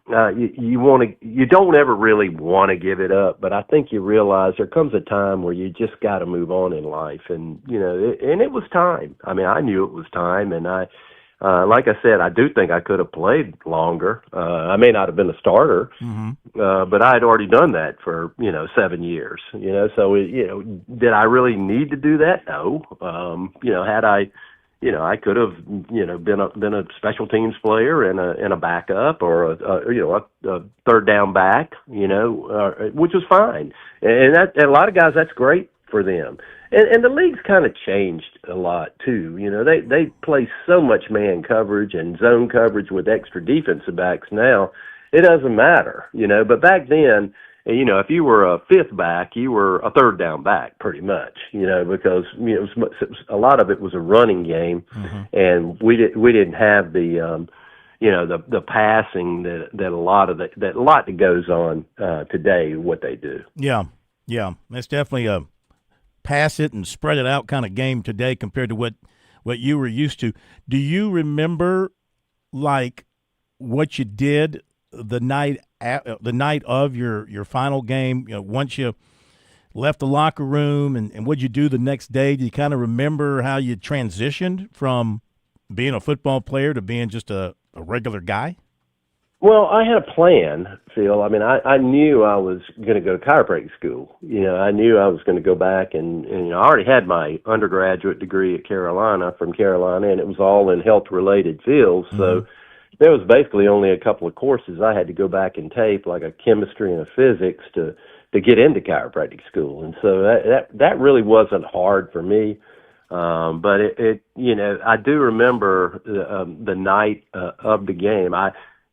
Speaker 5: you don't ever really want to give it up, but I think you realize there comes a time where you just got to move on in life, and and it was time. I mean, I knew it was time, and I, like I said, I do think I could have played longer. I may not have been a starter, but I had already done that for 7 years. So did I really need to do that? No. Had I. I could have, been a special teams player and a backup or a third down back, which was fine. And a lot of guys, that's great for them. And the league's kind of changed a lot too. They play so much man coverage and zone coverage with extra defensive backs now. It doesn't matter, but back then, if you were a fifth back, you were a third down back pretty much, because a lot of it was a running game, and we didn't have the the passing that a lot that goes on today. What they do,
Speaker 12: yeah, that's definitely a pass it and spread it out kind of game today compared to what you were used to. Do you remember like what you did the night of your final game, once you left the locker room and what'd you do the next day? Do you kind of remember how you transitioned from being a football player to being just a regular guy?
Speaker 5: Well, I had a plan, Phil. I mean, I knew I was going to go to chiropractic school. I knew I was going to go back and I already had my undergraduate degree at from Carolina, and it was all in health-related fields. So there was basically only a couple of courses I had to go back and take, like a chemistry and a physics, to get into chiropractic school. And so that really wasn't hard for me. But I do remember the night of the game.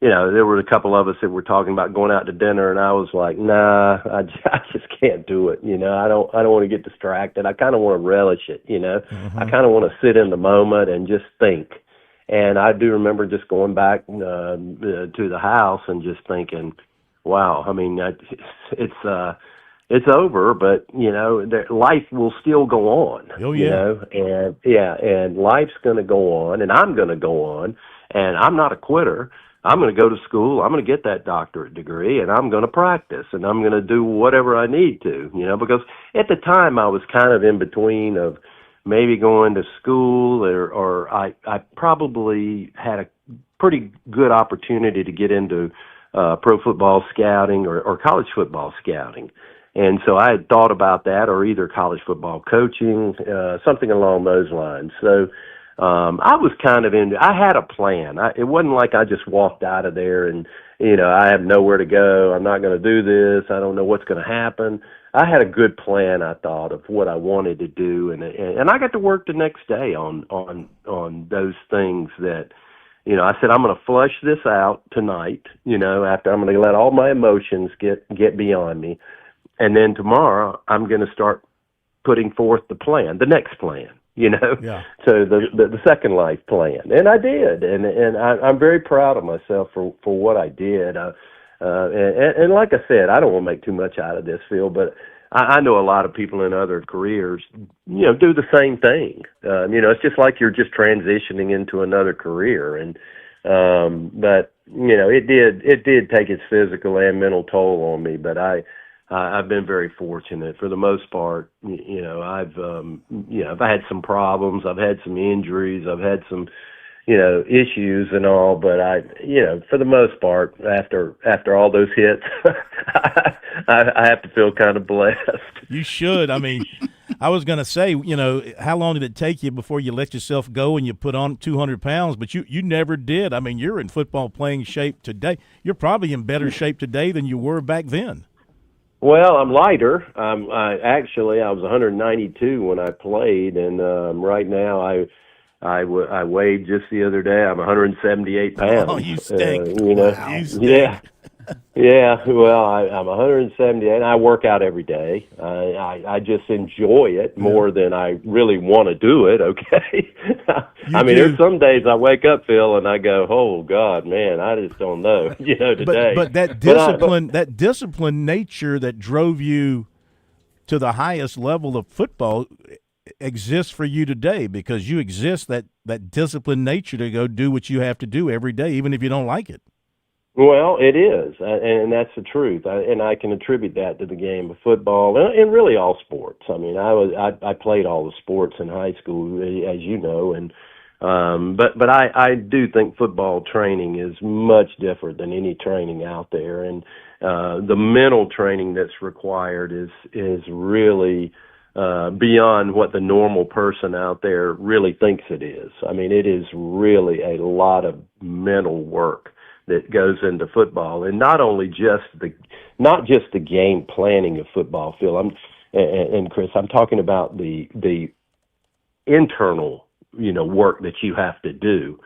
Speaker 5: There were a couple of us that were talking about going out to dinner, and I was like, nah, I just can't do it. I don't want to get distracted. I kind of want to relish it. I kind of want to sit in the moment and just think. And I do remember just going back to the house and just thinking, wow, I mean, it's over, but, life will still go on.
Speaker 12: Oh, yeah.
Speaker 5: And life's going to go on, and I'm going to go on, and I'm not a quitter. I'm going to go to school. I'm going to get that doctorate degree, and I'm going to practice, and I'm going to do whatever I need to, because at the time I was kind of in between of maybe going to school or I probably had a pretty good opportunity to get into pro football scouting or college football scouting. And so I had thought about that, or either college football coaching, something along those lines. So I was kind of I had a plan. It wasn't like I just walked out of there and, I have nowhere to go. I'm not going to do this. I don't know what's going to happen. I had a good plan, I thought, of what I wanted to do, and I got to work the next day on those things that, I said I'm going to flush this out tonight. After I'm going to let all my emotions get beyond me, and then tomorrow I'm going to start putting forth the next plan.
Speaker 12: Yeah.
Speaker 5: So the second life plan, and I did, and I'm very proud of myself for what I did. And like I said, I don't want to make too much out of this, Phil, but I know a lot of people in other careers, do the same thing. It's just like you're just transitioning into another career, and but it did take its physical and mental toll on me. But I've been very fortunate for the most part. I've had some problems, I've had some injuries, I've had some issues and all, but for the most part, after all those hits, I have to feel kind of blessed.
Speaker 12: You should. I mean, I was going to say, how long did it take you before you let yourself go and you put on 200 pounds? But you never did. I mean, you're in football playing shape today. You're probably in better shape today than you were back then.
Speaker 5: Well, I'm lighter. I was 192 when I played, and right now I weighed just the other day. I'm 178 pounds.
Speaker 12: Oh, you stink.
Speaker 5: Wow.
Speaker 12: You stink.
Speaker 5: Yeah. Yeah, well, I'm 178. I work out every day. I just enjoy it more than I really want to do it, okay? There's some days I wake up, Phil, and I go, oh, God, man, I just don't know, today.
Speaker 12: But that discipline, that disciplined nature that drove you to the highest level of football exists for you today because you exist that disciplined nature to go do what you have to do every day, even if you don't like it.
Speaker 5: Well, it is, and that's the truth, and I can attribute that to the game of football and really all sports. I mean, I played all the sports in high school, as you know, and but I do think football training is much different than any training out there, and the mental training that's required is really beyond what the normal person out there really thinks it is. I mean, it is really a lot of mental work that goes into football, and not just the game planning of football, Phil. And Chris, I'm talking about the internal, work that you have to do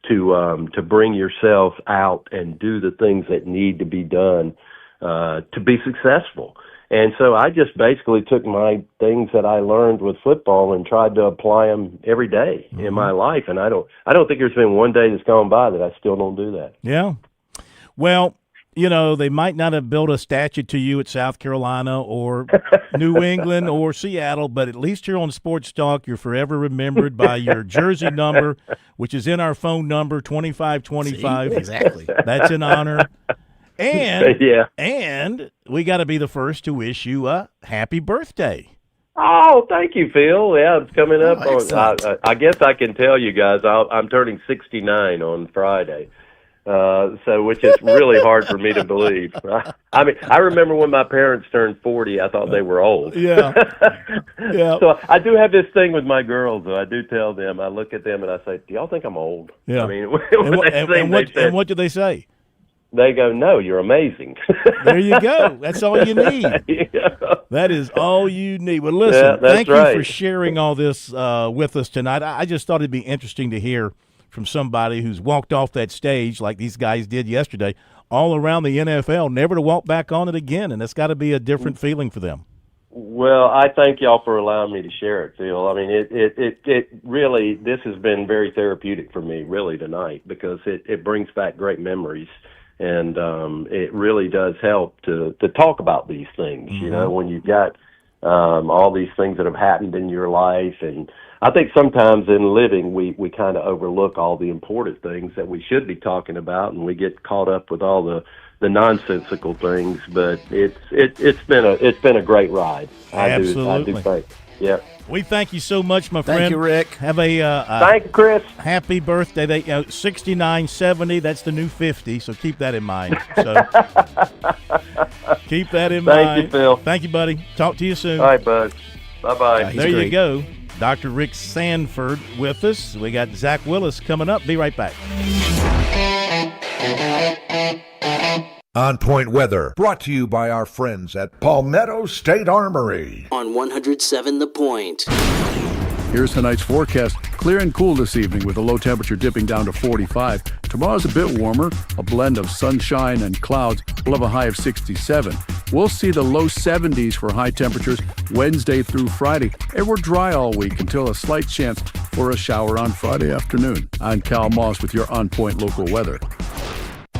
Speaker 5: to bring yourself out and do the things that need to be done to be successful. And so I just basically took my things that I learned with football and tried to apply them every day in my life. And I don't think there's been one day that's gone by that I still don't do that.
Speaker 12: Yeah. Well, they might not have built a statue to you at South Carolina or New England or Seattle, but at least you're on Sports Talk. You're forever remembered by your jersey number, which is in our phone number, 2525.
Speaker 14: See? Exactly.
Speaker 12: That's an honor. And
Speaker 5: yeah.
Speaker 12: And we got to be the first to wish you a happy birthday.
Speaker 5: Oh, thank you, Phil. Yeah, it's coming up. I guess I can tell you guys I'm turning 69 on Friday, which is really hard for me to believe. I mean, I remember when my parents turned 40, I thought they were old.
Speaker 12: Yeah. Yeah.
Speaker 5: So I do have this thing with my girls, though. I do tell them, I look at them and I say, do y'all think I'm old?
Speaker 12: Yeah.
Speaker 5: I mean,
Speaker 12: and what do they say?
Speaker 5: They go, no, you're amazing.
Speaker 12: There you go. That's all you need.
Speaker 5: Yeah.
Speaker 12: That is all you need. Well, listen, thank you for sharing all this with us tonight. I just thought it'd be interesting to hear from somebody who's walked off that stage like these guys did yesterday all around the NFL, never to walk back on it again, and it's got to be a different feeling for them.
Speaker 5: Well, I thank y'all for allowing me to share it, Phil. I mean, it really, this has been very therapeutic for me, really, tonight, because it brings back great memories. And it really does help to talk about these things, when you've got all these things that have happened in your life. And I think sometimes in living, we kind of overlook all the important things that we should be talking about, and we get caught up with all the nonsensical things. But it's been a great ride.
Speaker 12: Absolutely.
Speaker 5: I do think. Yeah.
Speaker 12: We thank you so much, my friend.
Speaker 14: Thank you, Rick.
Speaker 12: Have a
Speaker 5: thank you, Chris.
Speaker 12: Happy birthday. 69, 70, that's the new 50, so keep that in mind. So keep that in mind.
Speaker 5: Thank you, Phil.
Speaker 12: Thank you, buddy. Talk to you soon.
Speaker 5: All right, bud. Bye-bye.
Speaker 12: There you go. Dr. Rick Sanford with us. We got Zach Willis coming up. Be right back.
Speaker 7: On Point Weather, brought to you by our friends at Palmetto State Armory.
Speaker 8: On 107 The Point.
Speaker 9: Here's tonight's forecast. Clear and cool this evening with a low temperature dipping down to 45. Tomorrow's a bit warmer, a blend of sunshine and clouds. We'll have a high of 67. We'll see the low 70s for high temperatures Wednesday through Friday. And we're dry all week until a slight chance for a shower on Friday afternoon. I'm Cal Moss with your On Point local weather.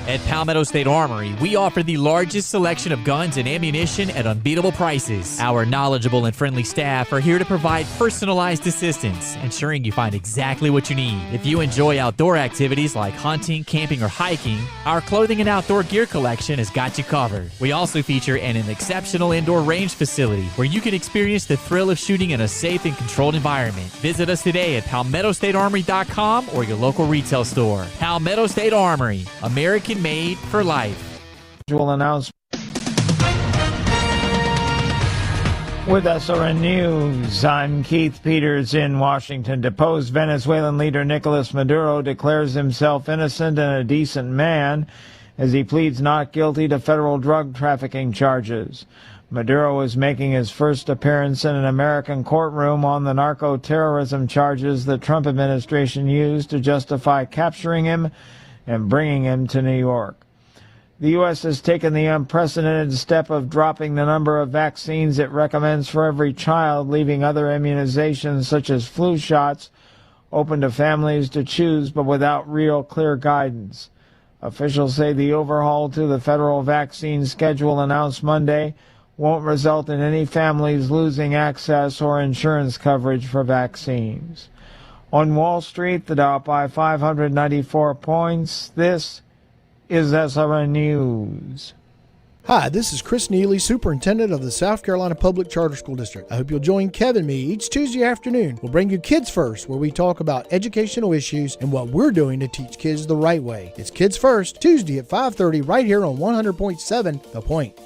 Speaker 13: At Palmetto State Armory, we offer the largest selection of guns and ammunition at unbeatable prices. Our knowledgeable and friendly staff are here to provide personalized assistance, ensuring you find exactly what you need. If you enjoy outdoor activities like hunting, camping, or hiking, our clothing and outdoor gear collection has got you covered. We also feature an exceptional indoor range facility where you can experience the thrill of shooting in a safe and controlled environment. Visit us today at PalmettoStateArmory.com or your local retail store. Palmetto State Armory, American made for life.
Speaker 2: Announcement with SRN News. I'm Keith Peters in Washington. Deposed Venezuelan leader Nicolas Maduro declares himself innocent and a decent man as he pleads not guilty to federal drug trafficking charges. Maduro is making his first appearance in an American courtroom on the narco-terrorism charges the Trump administration used to justify capturing him and bringing him to New York. The U.S. has taken the unprecedented step of dropping the number of vaccines it recommends for every child, leaving other immunizations such as flu shots open to families to choose, but without real clear guidance. Officials say the overhaul to the federal vaccine schedule announced Monday won't result in any families losing access or insurance coverage for vaccines. On Wall Street, the Dow up by 594 points. This is SRN News.
Speaker 1: Hi, this is Chris Neely, Superintendent of the South Carolina Public Charter School District. I hope you'll join Kevin and me each Tuesday afternoon. We'll bring you Kids First, where we talk about educational issues and what we're doing to teach kids the right way. It's Kids First, Tuesday at 5:30 right here on 100.7 The Point.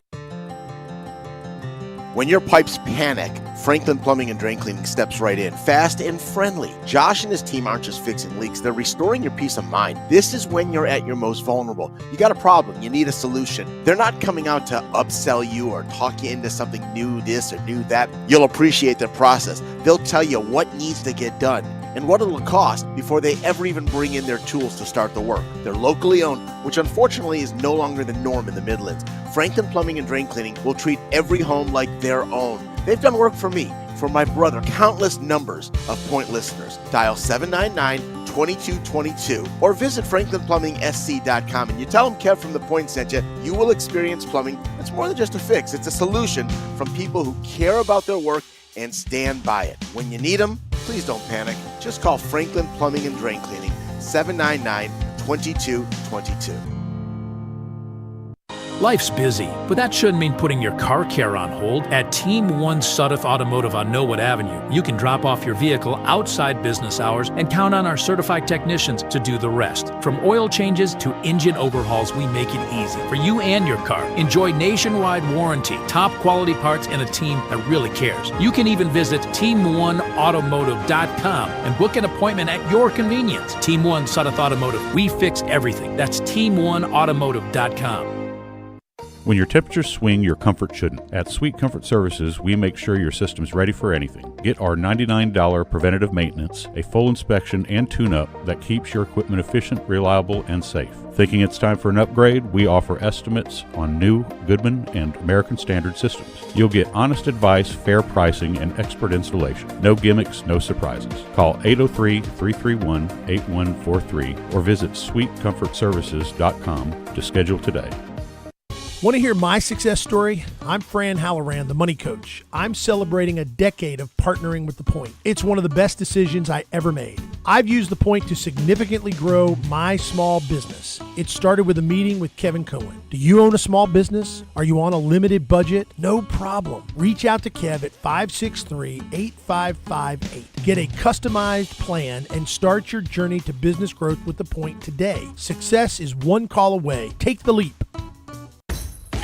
Speaker 15: When your pipes panic, Franklin Plumbing and Drain Cleaning steps right in, fast and friendly. Josh and his team aren't just fixing leaks, they're restoring your peace of mind. This is when you're at your most vulnerable. You got a problem, you need a solution. They're not coming out to upsell you or talk you into something new this or new that. You'll appreciate their process. They'll tell you what needs to get done and what it'll cost before they ever even bring in their tools to start the work. They're locally owned, which unfortunately is no longer the norm in the Midlands. Franklin Plumbing and Drain Cleaning will treat every home like their own. They've done work for me, for my brother, countless numbers of Point listeners. Dial 799-2222 or visit franklinplumbing.sc.com and you tell them Kev from The Point sent you. You will experience plumbing that's more than just a fix. It's a solution from people who care about their work and stand by it. When you need them, please don't panic. Just call Franklin Plumbing and Drain Cleaning, 799-2222.
Speaker 16: Life's busy, but that shouldn't mean putting your car care on hold. At Team 1 Sudduth Automotive on Knollwood Avenue, you can drop off your vehicle outside business hours and count on our certified technicians to do the rest. From oil changes to engine overhauls, we make it easy for you and your car. Enjoy nationwide warranty, top quality parts, and a team that really cares. You can even visit Team1Automotive.com and book an appointment at your convenience. Team 1 Sudduth Automotive, we fix everything. That's Team1Automotive.com.
Speaker 22: When your temperatures swing, your comfort shouldn't. At Sweet Comfort Services, we make sure your system's ready for anything. Get our $99 preventative maintenance, a full inspection and tune-up that keeps your equipment efficient, reliable, and safe. Thinking it's time for an upgrade? We offer estimates on new Goodman and American Standard systems. You'll get honest advice, fair pricing, and expert installation. No gimmicks, no surprises. Call 803-331-8143 or visit sweetcomfortservices.com to schedule today.
Speaker 17: Want to hear my success story? I'm Fran Halloran, the money coach. I'm celebrating a decade of partnering with The Point. It's one of the best decisions I ever made. I've used The Point to significantly grow my small business. It started with a meeting with Kevin Cohen. Do you own a small business? Are you on a limited budget? No problem. Reach out to Kev at 563-8558. Get a customized plan and start your journey to business growth with The Point today. Success is one call away. Take the leap.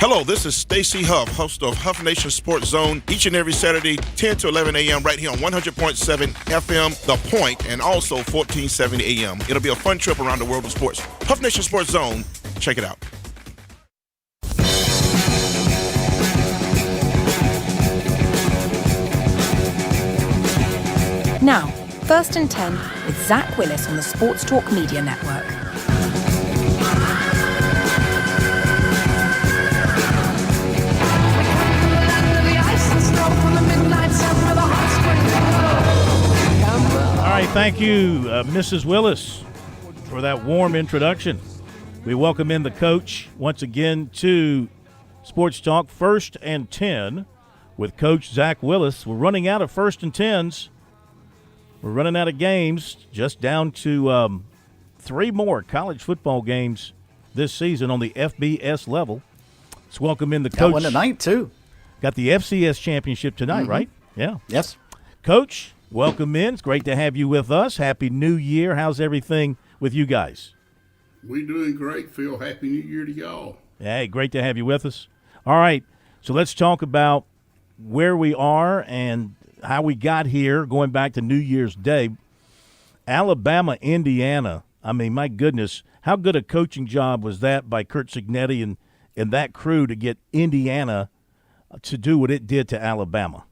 Speaker 3: Hello, this is Stacy Huff, host of Huff Nation Sports Zone, each and every Saturday, 10 to 11 a.m. right here on 100.7 FM, The Point, and also 1470 a.m. It'll be a fun trip around the world of sports. Huff Nation Sports Zone, check it out.
Speaker 6: Now, First and 10 with Zach Willis on the Sports Talk Media Network.
Speaker 12: All right, thank you, Mrs. Willis, for that warm introduction. We welcome in the coach once again to Sports Talk First and 10 with Coach Zach Willis. We're running out of first and 10s. We're running out of games, just down to 3 more college football games this season on the FBS level. Let's welcome in the coach.
Speaker 14: Got one tonight, too.
Speaker 12: Got the FCS championship tonight, right? Yeah.
Speaker 14: Yes.
Speaker 12: Coach, welcome in. It's great to have you with us. Happy New Year. How's everything with you guys?
Speaker 18: We're doing great, Phil. Happy New Year to y'all.
Speaker 12: Hey, great to have you with us. All right, so let's talk about where we are and how we got here, going back to New Year's Day. Alabama, Indiana. I mean, my goodness, how good a coaching job was that by Curt Cignetti and that crew to get Indiana to do what it did to Alabama?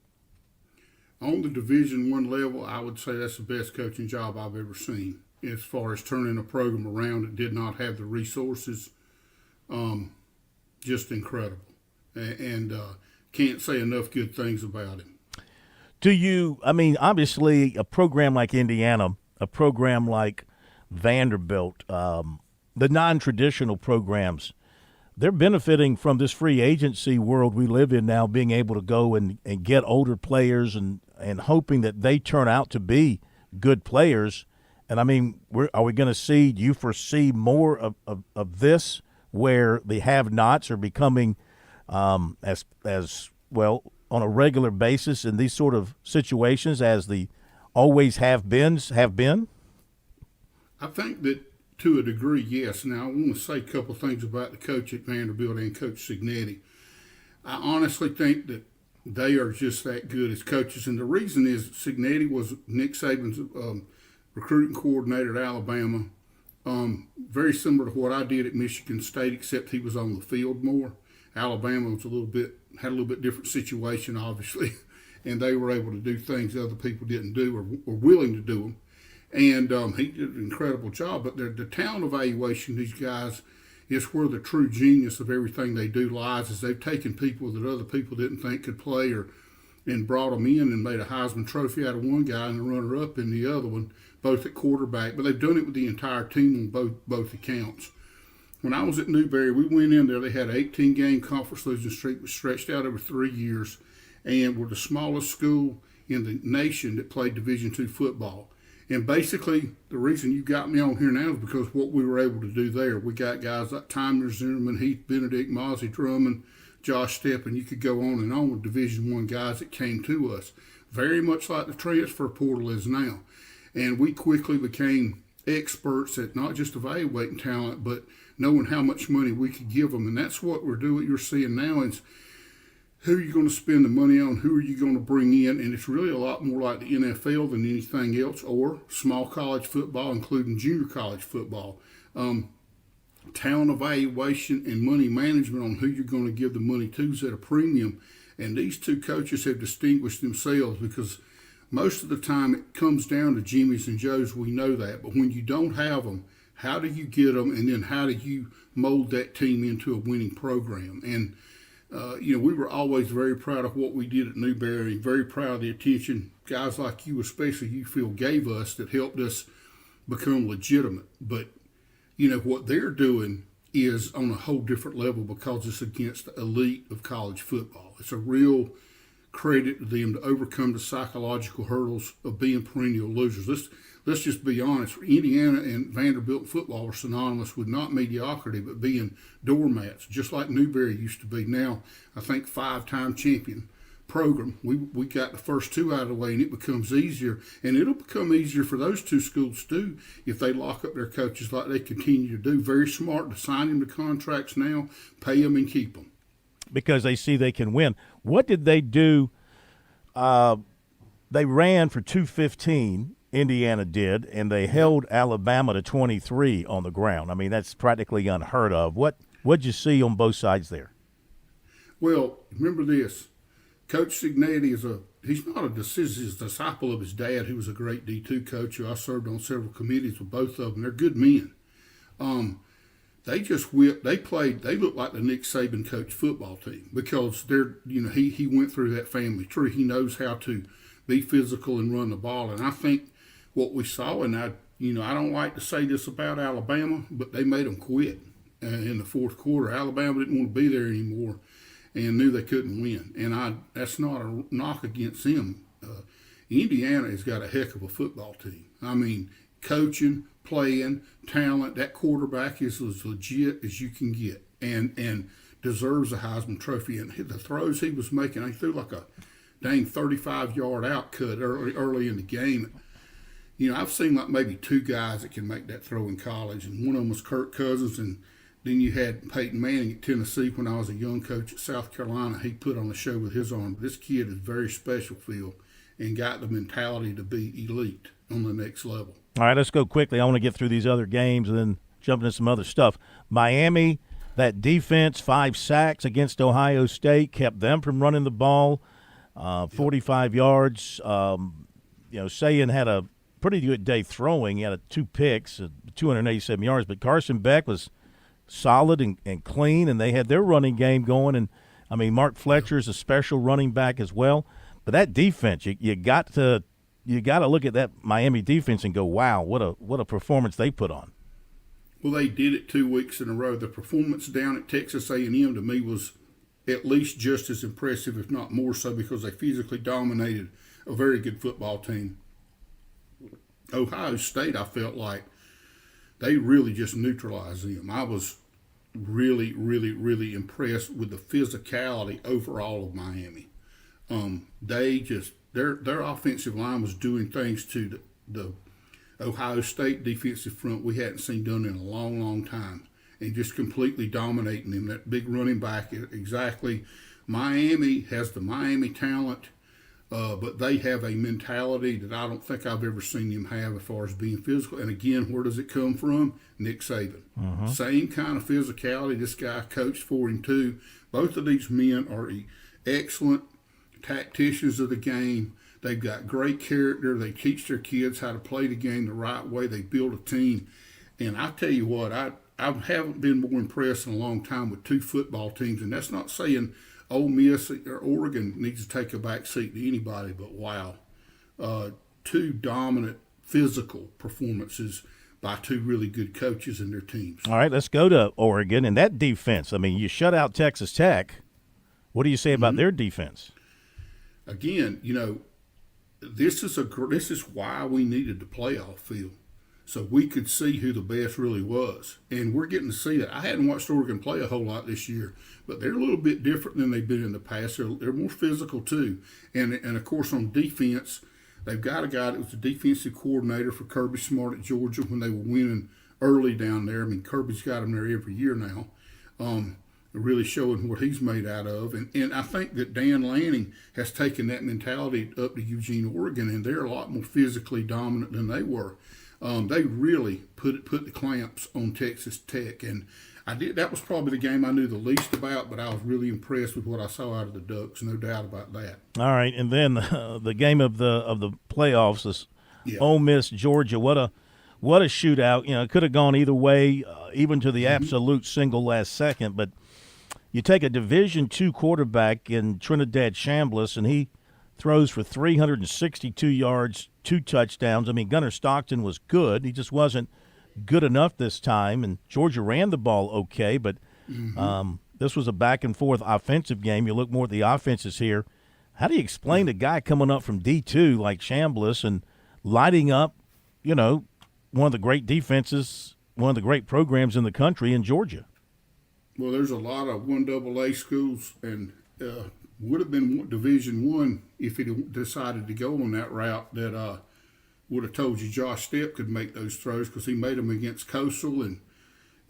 Speaker 18: On the Division I level, I would say that's the best coaching job I've ever seen as far as turning a program around that did not have the resources. Just incredible. And can't say enough good things about him.
Speaker 12: Obviously, a program like Indiana, a program like Vanderbilt, the non-traditional programs, they're benefiting from this free agency world we live in now, being able to go and get older players and hoping that they turn out to be good players. And, are we going to see, do you foresee more of this where the have-nots are becoming as well on a regular basis in these sort of situations as the always have-beens have been?
Speaker 18: I think that to a degree, yes. Now, I want to say a couple things about the coach at Vanderbilt and Coach Cignetti. I honestly think that they are just that good as coaches, and the reason is Cignetti was Nick Saban's recruiting coordinator at Alabama, very similar to what I did at Michigan State, except he was on the field more. Alabama was had a little bit different situation, obviously, and they were able to do things other people didn't do or willing to do them. And he did an incredible job. But the talent evaluation, these guys, is where the true genius of everything they do lies, is they've taken people that other people didn't think could play and brought them in and made a Heisman Trophy out of one guy and a runner-up in the other one, both at quarterback. But they've done it with the entire team on both accounts. When I was at Newberry, we went in there. They had an 18-game conference losing streak, was stretched out over 3 years, and were the smallest school in the nation that played Division II football. And basically, the reason you got me on here now is because what we were able to do there. We got guys like Tyler Zimmerman, Heath Benedict, Mozzie Drummond, Josh Steppen. You could go on with Division I guys that came to us, very much like the transfer portal is now. And we quickly became experts at not just evaluating talent, but knowing how much money we could give them. And that's what we're doing. You're seeing now is who are you going to spend the money on, who are you going to bring in, and it's really a lot more like the NFL than anything else, or small college football, including junior college football. Talent evaluation and money management on who you're going to give the money to is at a premium, and these two coaches have distinguished themselves because most of the time it comes down to Jimmys and Joes, we know that, but when you don't have them, how do you get them, and then how do you mold that team into a winning program? And we were always very proud of what we did at Newberry, very proud of the attention guys like you, especially you, Phil, gave us that helped us become legitimate. But, what they're doing is on a whole different level because it's against the elite of college football. It's a real credit to them to overcome the psychological hurdles of being perennial losers. Let's just be honest. Indiana and Vanderbilt football are synonymous with not mediocrity, but being doormats, just like Newberry used to be. Now, I think 5-time champion program. We got the first 2 out of the way, and it becomes easier. And it'll become easier for those 2 schools, too, if they lock up their coaches like they continue to do. Very smart to sign them to contracts now, pay them and keep them.
Speaker 12: because they see they can win. What did they do? They ran for 215, Indiana did, and they held Alabama to 23 on the ground. I mean, that's practically unheard of. What'd you see on both sides there?
Speaker 18: Well, remember this. Coach Signetti he's not a disciple of his dad, who was a great D2 coach, who I served on several committees with both of them. They're good men. They just whipped. They looked like the Nick Saban coach football team, because he went through that family tree. He knows how to be physical and run the ball. And I think what we saw, and I don't like to say this about Alabama, but they made them quit in the fourth quarter. Alabama didn't want to be there anymore and knew they couldn't win. And that's not a knock against them. Indiana has got a heck of a football team. I mean, coaching, playing, talent. That quarterback is as legit as you can get, and deserves a Heisman Trophy. And the throws he was making, he threw like a dang 35-yard outcut early in the game. I've seen like maybe two guys that can make that throw in college, and one of them was Kirk Cousins, and then you had Peyton Manning at Tennessee when I was a young coach at South Carolina. He put on a show with his arm. This kid is very special, Phil, and got the mentality to be elite on the next level.
Speaker 12: All right, let's go quickly. I want to get through these other games and then jump into some other stuff. Miami, that defense, 5 sacks against Ohio State, kept them from running the ball, 45 yards. Sayan had a pretty good day throwing. He had 2 picks, 287 yards. But Carson Beck was solid and clean, and they had their running game going. And, I mean, Mark Fletcher is a special running back as well. But that defense, you got to look at that Miami defense and go, wow, what a performance they put on.
Speaker 18: Well, they did it 2 weeks in a row. The performance down at Texas A&M to me was at least just as impressive, if not more so, because they physically dominated a very good football team. Ohio State, I felt like they really just neutralized them. I was really, really, really impressed with the physicality overall of Miami. Their offensive line was doing things to the Ohio State defensive front we hadn't seen done in a long, long time, and just completely dominating them. That big running back, exactly. Miami has the Miami talent, but they have a mentality that I don't think I've ever seen them have as far as being physical. And again, where does it come from? Nick Saban. Same kind of physicality. This guy coached for him too. Both of these men are excellent tacticians of the game. They've got great character. They teach their kids how to play the game the right way. They build a team. And I tell you what, I haven't been more impressed in a long time with 2 football teams. And that's not saying Ole Miss or Oregon needs to take a back seat to anybody, but wow, 2 dominant physical performances by 2 really good coaches and their teams.
Speaker 12: All right, let's go to Oregon. And that defense, I mean, you shut out Texas Tech. What do you say about their defense?
Speaker 18: Again, this is why we needed the playoff field, so we could see who the best really was. And we're getting to see that. I hadn't watched Oregon play a whole lot this year, but they're a little bit different than they've been in the past. They're more physical too. And of course on defense, they've got a guy that was the defensive coordinator for Kirby Smart at Georgia when they were winning early down there. I mean, Kirby's got them there every year now. Really showing what he's made out of. And I think that Dan Lanning has taken that mentality up to Eugene, Oregon, and they're a lot more physically dominant than they were. They really put the clamps on Texas Tech, and that was probably the game I knew the least about, but I was really impressed with what I saw out of the Ducks, no doubt about that.
Speaker 12: All right, and then the game of the playoffs is Ole Miss, Georgia. What a shootout. It could have gone either way, even to the absolute single last second, but you take a Division II quarterback in Trinidad Chambliss, and he throws for 362 yards, 2 touchdowns. I mean, Gunnar Stockton was good. He just wasn't good enough this time, and Georgia ran the ball okay, but this was a back-and-forth offensive game. You look more at the offenses here. How do you explain a guy coming up from D2 like Chambliss and lighting up, one of the great defenses, one of the great programs in the country in Georgia?
Speaker 18: Well, there's a lot of 1AA schools, and would have been Division I if he decided to go on that route. That would have told you Josh Stepp could make those throws, because he made them against Coastal and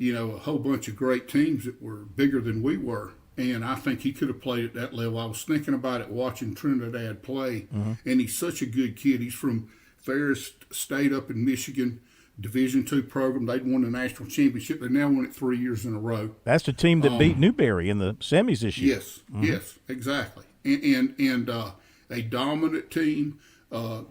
Speaker 18: a whole bunch of great teams that were bigger than we were. And I think he could have played at that level. I was thinking about it watching Trinidad play, and he's such a good kid. He's from Ferris State up in Michigan, Division II program. They'd won the national championship. They now won it 3 years in a row.
Speaker 12: That's the team that beat Newberry in the semis this year.
Speaker 18: Yes, yes, exactly. And a dominant team,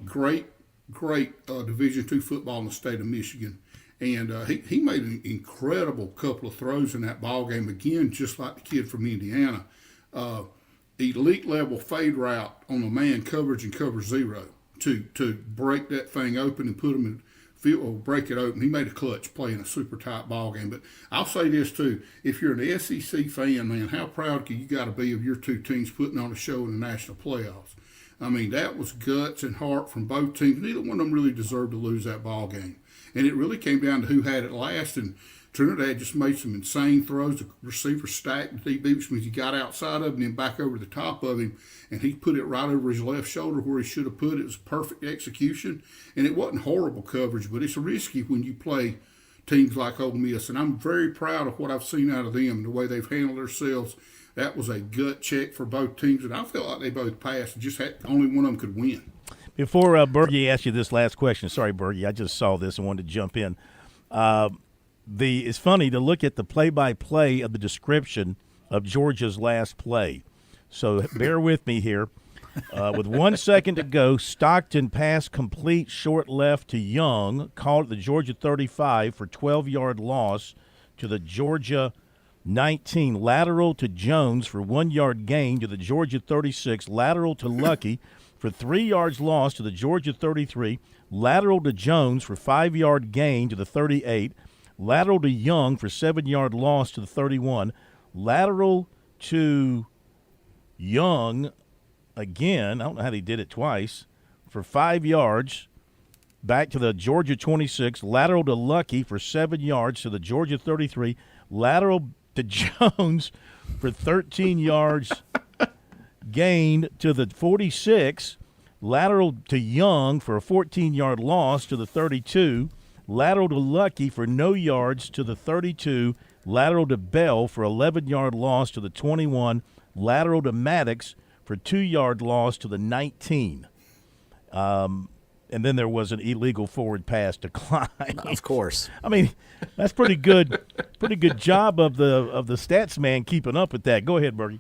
Speaker 18: great Division II football in the state of Michigan. And he made an incredible couple of throws in that ball game, again, just like the kid from Indiana. Elite level fade route on the man coverage and cover zero to break that thing open and put him in field or break it open. He made a clutch play in a super tight ball game. But I'll say this too: if you're an SEC fan, man, how proud you got to be of your two teams putting on a show in the national playoffs. I mean, that was guts and heart from both teams. Neither one of them really deserved to lose that ball game. And it really came down to who had it last. And Trinidad just made some insane throws. The receiver stacked the DB, which means he got outside of him and then back over the top of him. And he put it right over his left shoulder where he should have put it. It was perfect execution. And it wasn't horrible coverage, but it's risky when you play teams like Ole Miss. And I'm very proud of what I've seen out of them and the way they've handled themselves. That was a gut check for both teams. And I felt like they both passed. Just had only one of them could win.
Speaker 12: Before Bergie asked you this last question, sorry, Bergie, I just saw this and wanted to jump in. It's funny to look at the play-by-play of the description of Georgia's last play. So bear with me here. With 1 second to go, Stockton pass complete short left to Young, called at the Georgia 35 for 12-yard loss to the Georgia 19. Lateral to Jones for 1-yard gain to the Georgia 36. Lateral to Lucky for 3 yards loss to the Georgia 33. Lateral to Jones for 5-yard gain to the 38. Lateral to Young for 7-yard loss to the 31. Lateral to Young again, I don't know how they did it twice, for 5 yards back to the Georgia 26. Lateral to Lucky for 7 yards to the Georgia 33. Lateral to Jones for 13 yards gained to the 46. Lateral to Young for a 14-yard loss to the 32. Lateral to Lucky for no yards to the 32. Lateral to Bell for 11-yard loss to the 21. Lateral to Maddox for 2-yard loss to the 19. And then there was an illegal forward pass decline.
Speaker 14: Of course.
Speaker 12: I mean, that's pretty good. Pretty good job of the stats man keeping up with that. Go ahead, Bergie.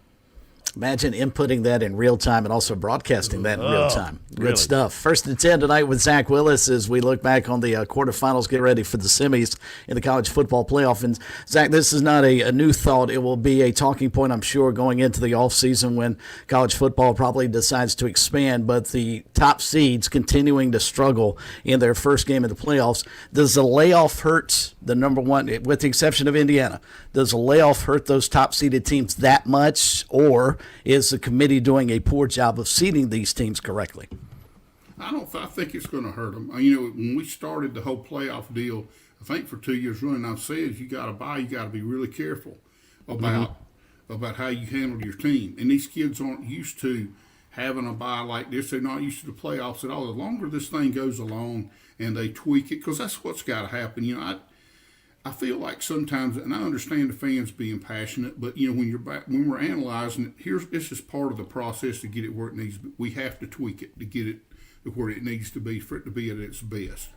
Speaker 14: Imagine inputting that in real time and also broadcasting that in real time. Good
Speaker 12: really?
Speaker 14: Stuff. 1st and 10 tonight with Zach Willis as we look back on the quarterfinals, get ready for the semis in the college football playoff. And Zach, this is not a new thought. It will be a talking point, I'm sure, going into the offseason when college football probably decides to expand. But the top seeds continuing to struggle in their first game of the playoffs. Does the layoff hurt the number one, with the exception of Indiana? Does the layoff hurt those top-seeded teams that much, or is the committee doing a poor job of seeding these teams correctly?
Speaker 18: I think it's going to hurt them. You know, when we started the whole playoff deal, I think for 2 years running, I've said you got to be really careful about how you handle your team. And these kids aren't used to having a bye like this. They're not used to the playoffs at all. The longer this thing goes along and they tweak it, because that's what's got to happen. You know, I feel like sometimes, and I understand the fans being passionate, but you know, when we're analyzing it, this is part of the process to get it where it needs. We have to tweak it to get it to where it needs to be for it to be at its best.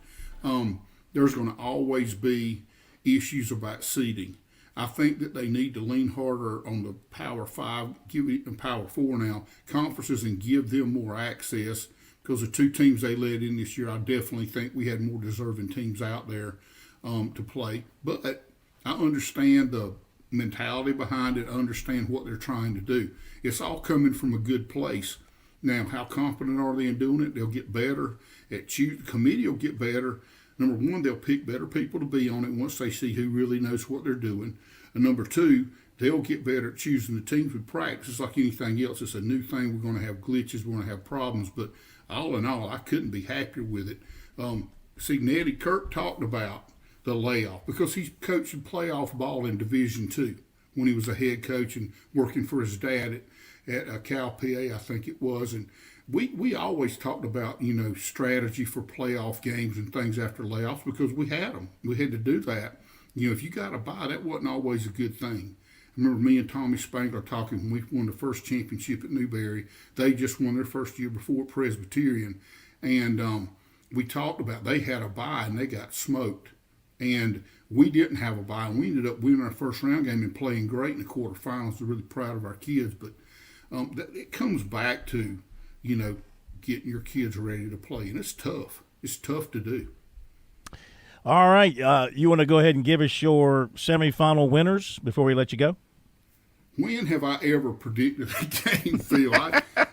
Speaker 18: There's going to always be issues about seeding. I think that they need to lean harder on the Power 5, and Power 4 now conferences, and give them more access, because the two teams they led in this year, I definitely think we had more deserving teams out there to play. But I understand the mentality behind it. I understand what they're trying to do. It's all coming from a good place. Now, how competent are they in doing it? They'll get better. The committee will get better. Number one, they'll pick better people to be on it once they see who really knows what they're doing. And number two, they'll get better at choosing the teams with practice. It's like anything else. It's a new thing. We're going to have glitches. We're going to have problems. But all in all, I couldn't be happier with it. Nettie Kirk talked about the layoff because he's coaching playoff ball in Division II when he was a head coach and working for his dad at Cal PA, I think it was. And we always talked about, you know, strategy for playoff games and things after layoffs because we had them. We had to do that. You know, if you got a bye, that wasn't always a good thing. remember me and Tommy Spangler talking when we won the first championship at Newberry. They just won their first year before at Presbyterian. And we talked about they had a bye and they got smoked. And we didn't have a bye. And we ended up winning our first round game and playing great in the quarterfinals. We're really proud of our kids. But it comes back to, getting your kids ready to play. And it's tough. It's tough to do.
Speaker 12: All right. You want to go ahead and give us your semifinal winners before we let you go?
Speaker 18: When have I ever predicted a game, Phil?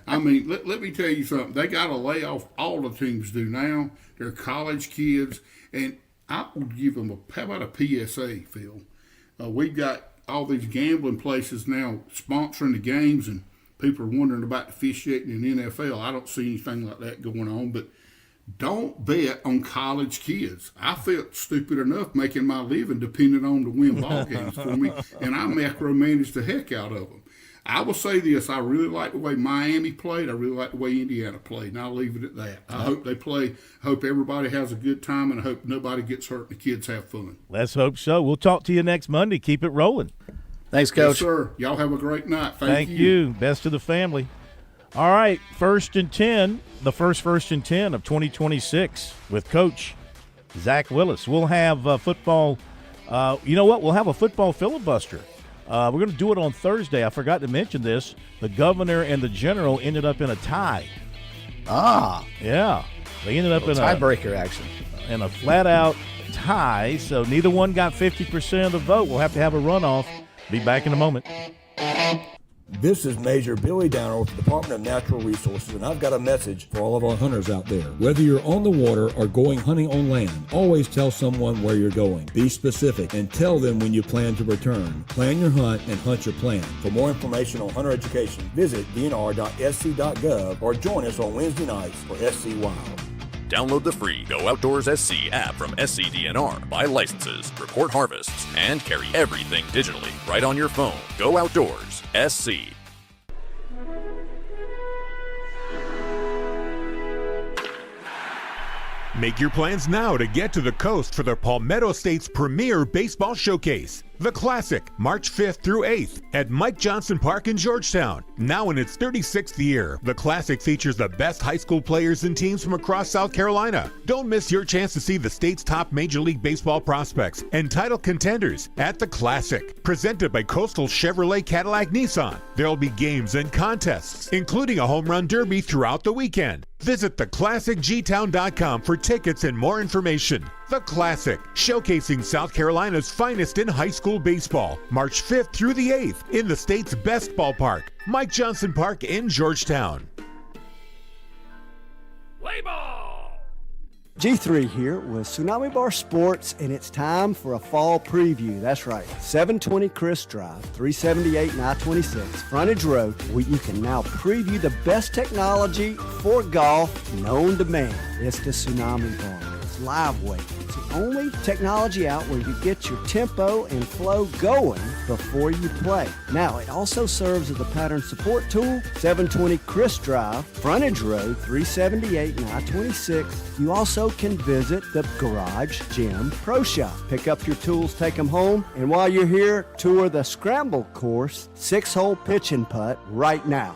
Speaker 18: I mean, let me tell you something. They got to lay off. All the teams do now. They're college kids. And I would give them how about a PSA, Phil? We've got all these gambling places now sponsoring the games, and people are wondering about the officiating in the NFL. I don't see anything like that going on, but don't bet on college kids. I felt stupid enough making my living depending on to win ball games for me, and I macromanaged the heck out of them. I will say this, I really like the way Miami played. I really like the way Indiana played, and I'll leave it at that. I hope they play. I hope everybody has a good time, and I hope nobody gets hurt and the kids have fun.
Speaker 12: Let's hope so. We'll talk to you next Monday. Keep it rolling.
Speaker 14: Thanks, Coach.
Speaker 18: Yes, sir. Y'all have a great night.
Speaker 12: Thank you. Best to the family. All right, first and 10, the first and 10 of 2026 with Coach Zach Willis. We'll have football. You know what? We'll have a football filibuster. We're going to do it on Thursday. I forgot to mention this. The governor and the general ended up in a tie. Yeah. They ended up in a
Speaker 14: tiebreaker action.
Speaker 12: In a flat-out tie, so neither one got 50% of the vote. We'll have to have a runoff. Be back in a moment.
Speaker 19: This is Major Billy Downer with the Department of Natural Resources, and I've got a message for all of our hunters out there. Whether you're on the water or going hunting on land, always tell someone where you're going. Be specific and tell them when you plan to return. Plan your hunt and hunt your plan. For more information on hunter education, visit dnr.sc.gov or join us on Wednesday nights for SC Wild.
Speaker 20: Download the free Go Outdoors SC app from SCDNR, buy licenses, report harvests, and carry everything digitally right on your phone. Go Outdoors SC.
Speaker 21: Make your plans now to get to the coast for the Palmetto State's premier baseball showcase. The Classic, March 5th through 8th at Mike Johnson Park in Georgetown. Now in its 36th year, the Classic features the best high school players and teams from across South Carolina. Don't miss your chance to see the state's top Major League Baseball prospects and title contenders at the Classic. Presented by Coastal Chevrolet Cadillac Nissan. There'll be games and contests, including a home run derby throughout the weekend. Visit theclassicgtown.com for tickets and more information. The Classic, showcasing South Carolina's finest in high school baseball, March 5th through the 8th in the state's best ballpark, Mike Johnson Park in Georgetown.
Speaker 23: Play ball! G3 here with Tsunami Bar Sports, and it's time for a fall preview. That's right, 720 Chris Drive, 378 and I-26, Frontage Road, where you can now preview the best technology for golf known to man. It's the Tsunami Bar. It's live weight. It's the only technology out where you get your tempo and flow going before you play. Now, it also serves as a pattern support tool. 720 Chris Drive, Frontage Road, 378 and I-26. You also can visit the Garage Gym Pro Shop. Pick up your tools, take them home, and while you're here, tour the Scramble Course 6-hole pitch and putt right now.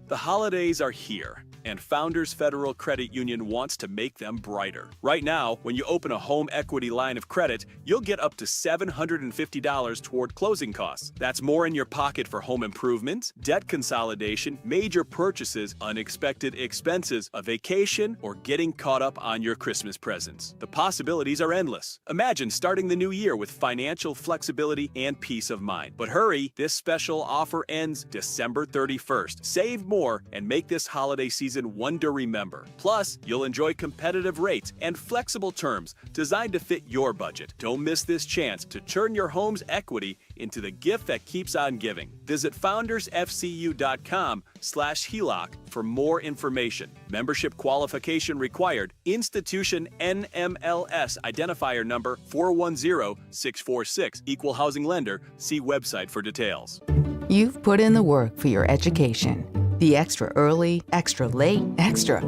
Speaker 24: The holidays are here, and Founders Federal Credit Union wants to make them brighter. Right now, when you open a home equity line of credit, you'll get up to $750 toward closing costs. That's more in your pocket for home improvements, debt consolidation, major purchases, unexpected expenses, a vacation, or getting caught up on your Christmas presents. The possibilities are endless. Imagine starting the new year with financial flexibility and peace of mind. But hurry, this special offer ends December 31st. Save more and make this holiday season one to remember. Plus, you'll enjoy competitive rates and flexible terms designed to fit your budget. Don't miss this chance to turn your home's equity into the gift that keeps on giving. Visit foundersfcu.com/HELOC for more information. Membership qualification required. Institution NMLS identifier number 410646. Equal housing lender. See website for details.
Speaker 25: You've put in the work for your education. The extra early, extra late, extra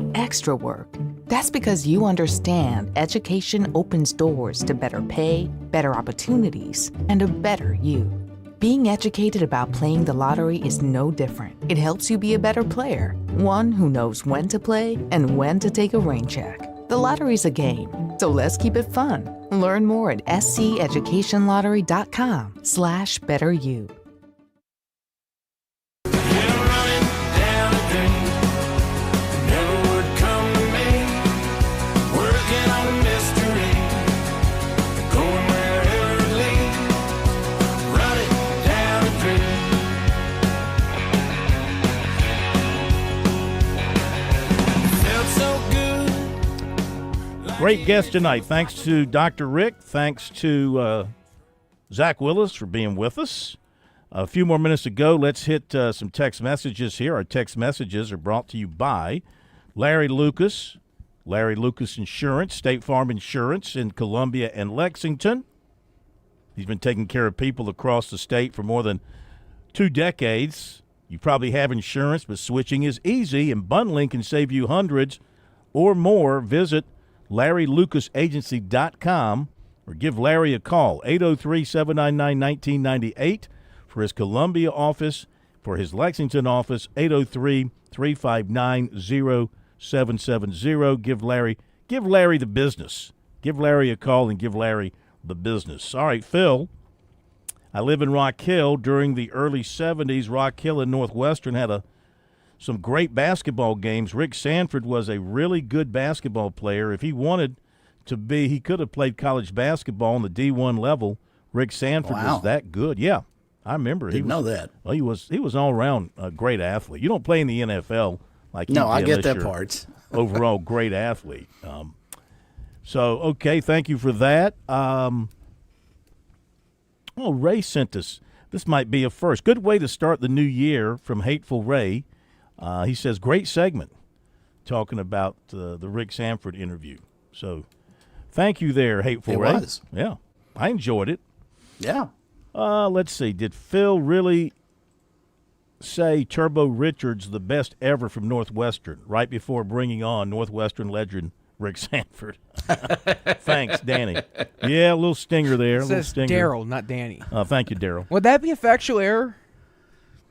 Speaker 25: work. That's because you understand education opens doors to better pay, better opportunities, and a better you. Being educated about playing the lottery is no different. It helps you be a better player, one who knows when to play and when to take a rain check. The lottery's a game, so let's keep it fun. Learn more at sceducationlottery.com/betteryou.
Speaker 12: Great guest tonight. Thanks to Dr. Rick. Thanks to Zach Willis for being with us. A few more minutes to go. Let's hit some text messages here. Our text messages are brought to you by Larry Lucas Insurance, State Farm Insurance in Columbia and Lexington. He's been taking care of people across the state for more than 2 decades. You probably have insurance, but switching is easy, and bundling can save you hundreds or more. Visit LarryLucasAgency.com or give Larry a call, 803-799-1998 for his Columbia office. For his Lexington office, 803-359-0770. Give Larry the business. Give Larry a call and give Larry the business. All right, Phil, I live in Rock Hill. During the early 70s, Rock Hill and Northwestern had some great basketball games. Rick Sanford was a really good basketball player. If he wanted to be, he could have played college basketball on the D1 level. Rick Sanford was that good. Yeah, I remember.
Speaker 14: Didn't know that.
Speaker 12: Well, he was all around a great athlete. You don't play in the NFL like he did.
Speaker 14: No, I get that
Speaker 12: you're
Speaker 14: part.
Speaker 12: Overall, great athlete. Okay, thank you for that. Ray sent us. This might be a first. Good way to start the new year from Hateful Ray. He says, great segment talking about the Rick Sanford interview. So thank you there, Hateful Ray.
Speaker 14: It was.
Speaker 12: Yeah, I enjoyed it.
Speaker 14: Yeah.
Speaker 12: Let's see. Did Phil really say Turbo Richards the best ever from Northwestern right before bringing on Northwestern legend Rick Sanford? Thanks, Danny. Yeah, a little stinger there.
Speaker 4: It says Daryl, not Danny.
Speaker 12: Thank you, Daryl.
Speaker 4: Would that be a factual error?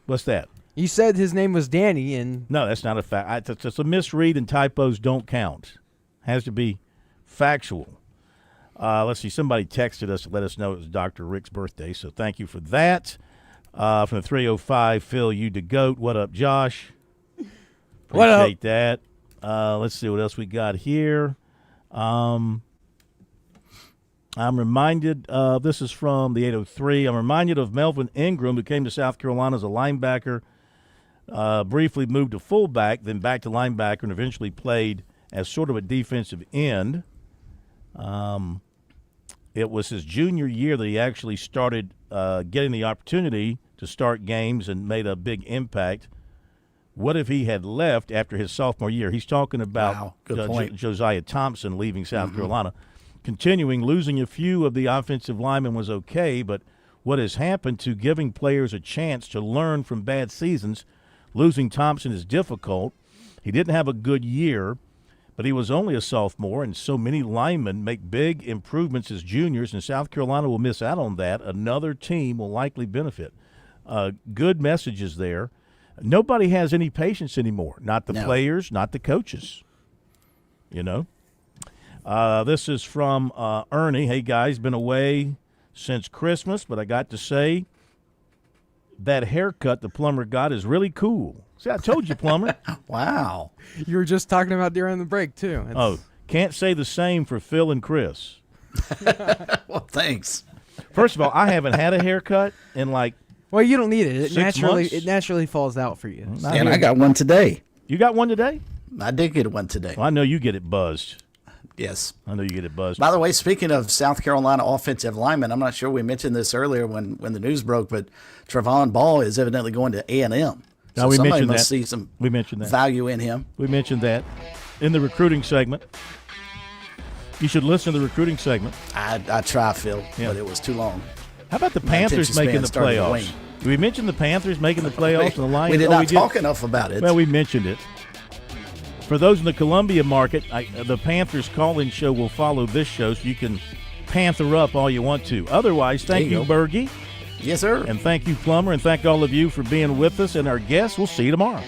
Speaker 12: What's that?
Speaker 4: You said his name was Danny, and
Speaker 12: no, that's not a fact. It's a misread, and typos don't count. Has to be factual. Let's see. Somebody texted us to let us know it was Dr. Rick's birthday, so thank you for that. From the 305, Phil, you the GOAT. What up, Josh?
Speaker 4: What up?
Speaker 12: Appreciate that. Let's see what else we got here. I'm reminded, this is from the 803, I'm reminded of Melvin Ingram, who came to South Carolina as a linebacker, briefly moved to fullback, then back to linebacker, and eventually played as sort of a defensive end. It was his junior year that he actually started getting the opportunity to start games and made a big impact. What if he had left after his sophomore year? He's talking about Josiah Thompson leaving South Carolina. Continuing, losing a few of the offensive linemen was okay, but what has happened to giving players a chance to learn from bad seasons? Losing Thompson is difficult. He didn't have a good year, but he was only a sophomore, and so many linemen make big improvements as juniors, and South Carolina will miss out on that. Another team will likely benefit. Good messages there. Nobody has any patience anymore, not the players, not the coaches. You know? This is from Ernie. Hey, guys, been away since Christmas, but I got to say that haircut the plumber got is really cool. See, I told you, plumber.
Speaker 14: Wow.
Speaker 4: You were just talking about during the break, too.
Speaker 12: Can't say the same for Phil and Chris.
Speaker 14: Well, thanks.
Speaker 12: First of all, I haven't had a haircut in
Speaker 4: Well, you don't need it.
Speaker 12: It
Speaker 4: naturally falls out for you.
Speaker 14: And I got one today.
Speaker 12: You got one today?
Speaker 14: I did get one today.
Speaker 12: Well, I know you get it buzzed.
Speaker 14: Yes.
Speaker 12: I know you get it buzzed.
Speaker 14: By the way, speaking of South Carolina offensive linemen, I'm not sure we mentioned this earlier when the news broke, but Trevon Ball is evidently going to A&M. So
Speaker 12: we
Speaker 14: somebody
Speaker 12: mentioned
Speaker 14: must
Speaker 12: that.
Speaker 14: see some
Speaker 12: we mentioned that.
Speaker 14: value in him.
Speaker 12: We mentioned that in the recruiting segment. You should listen to the recruiting segment.
Speaker 14: I tried, Phil, but it was too long.
Speaker 12: How about the Panthers making the playoffs? Did we mention the Panthers making the playoffs and the Lions?
Speaker 14: We did not talk enough about it.
Speaker 12: Well, we mentioned it. For those in the Columbia market, the Panthers call-in show will follow this show, so you can panther up all you want to. Otherwise, thank you, Bergie.
Speaker 14: Yes, sir.
Speaker 12: And thank you, Plummer, and thank all of you for being with us and our guests. We'll see you tomorrow.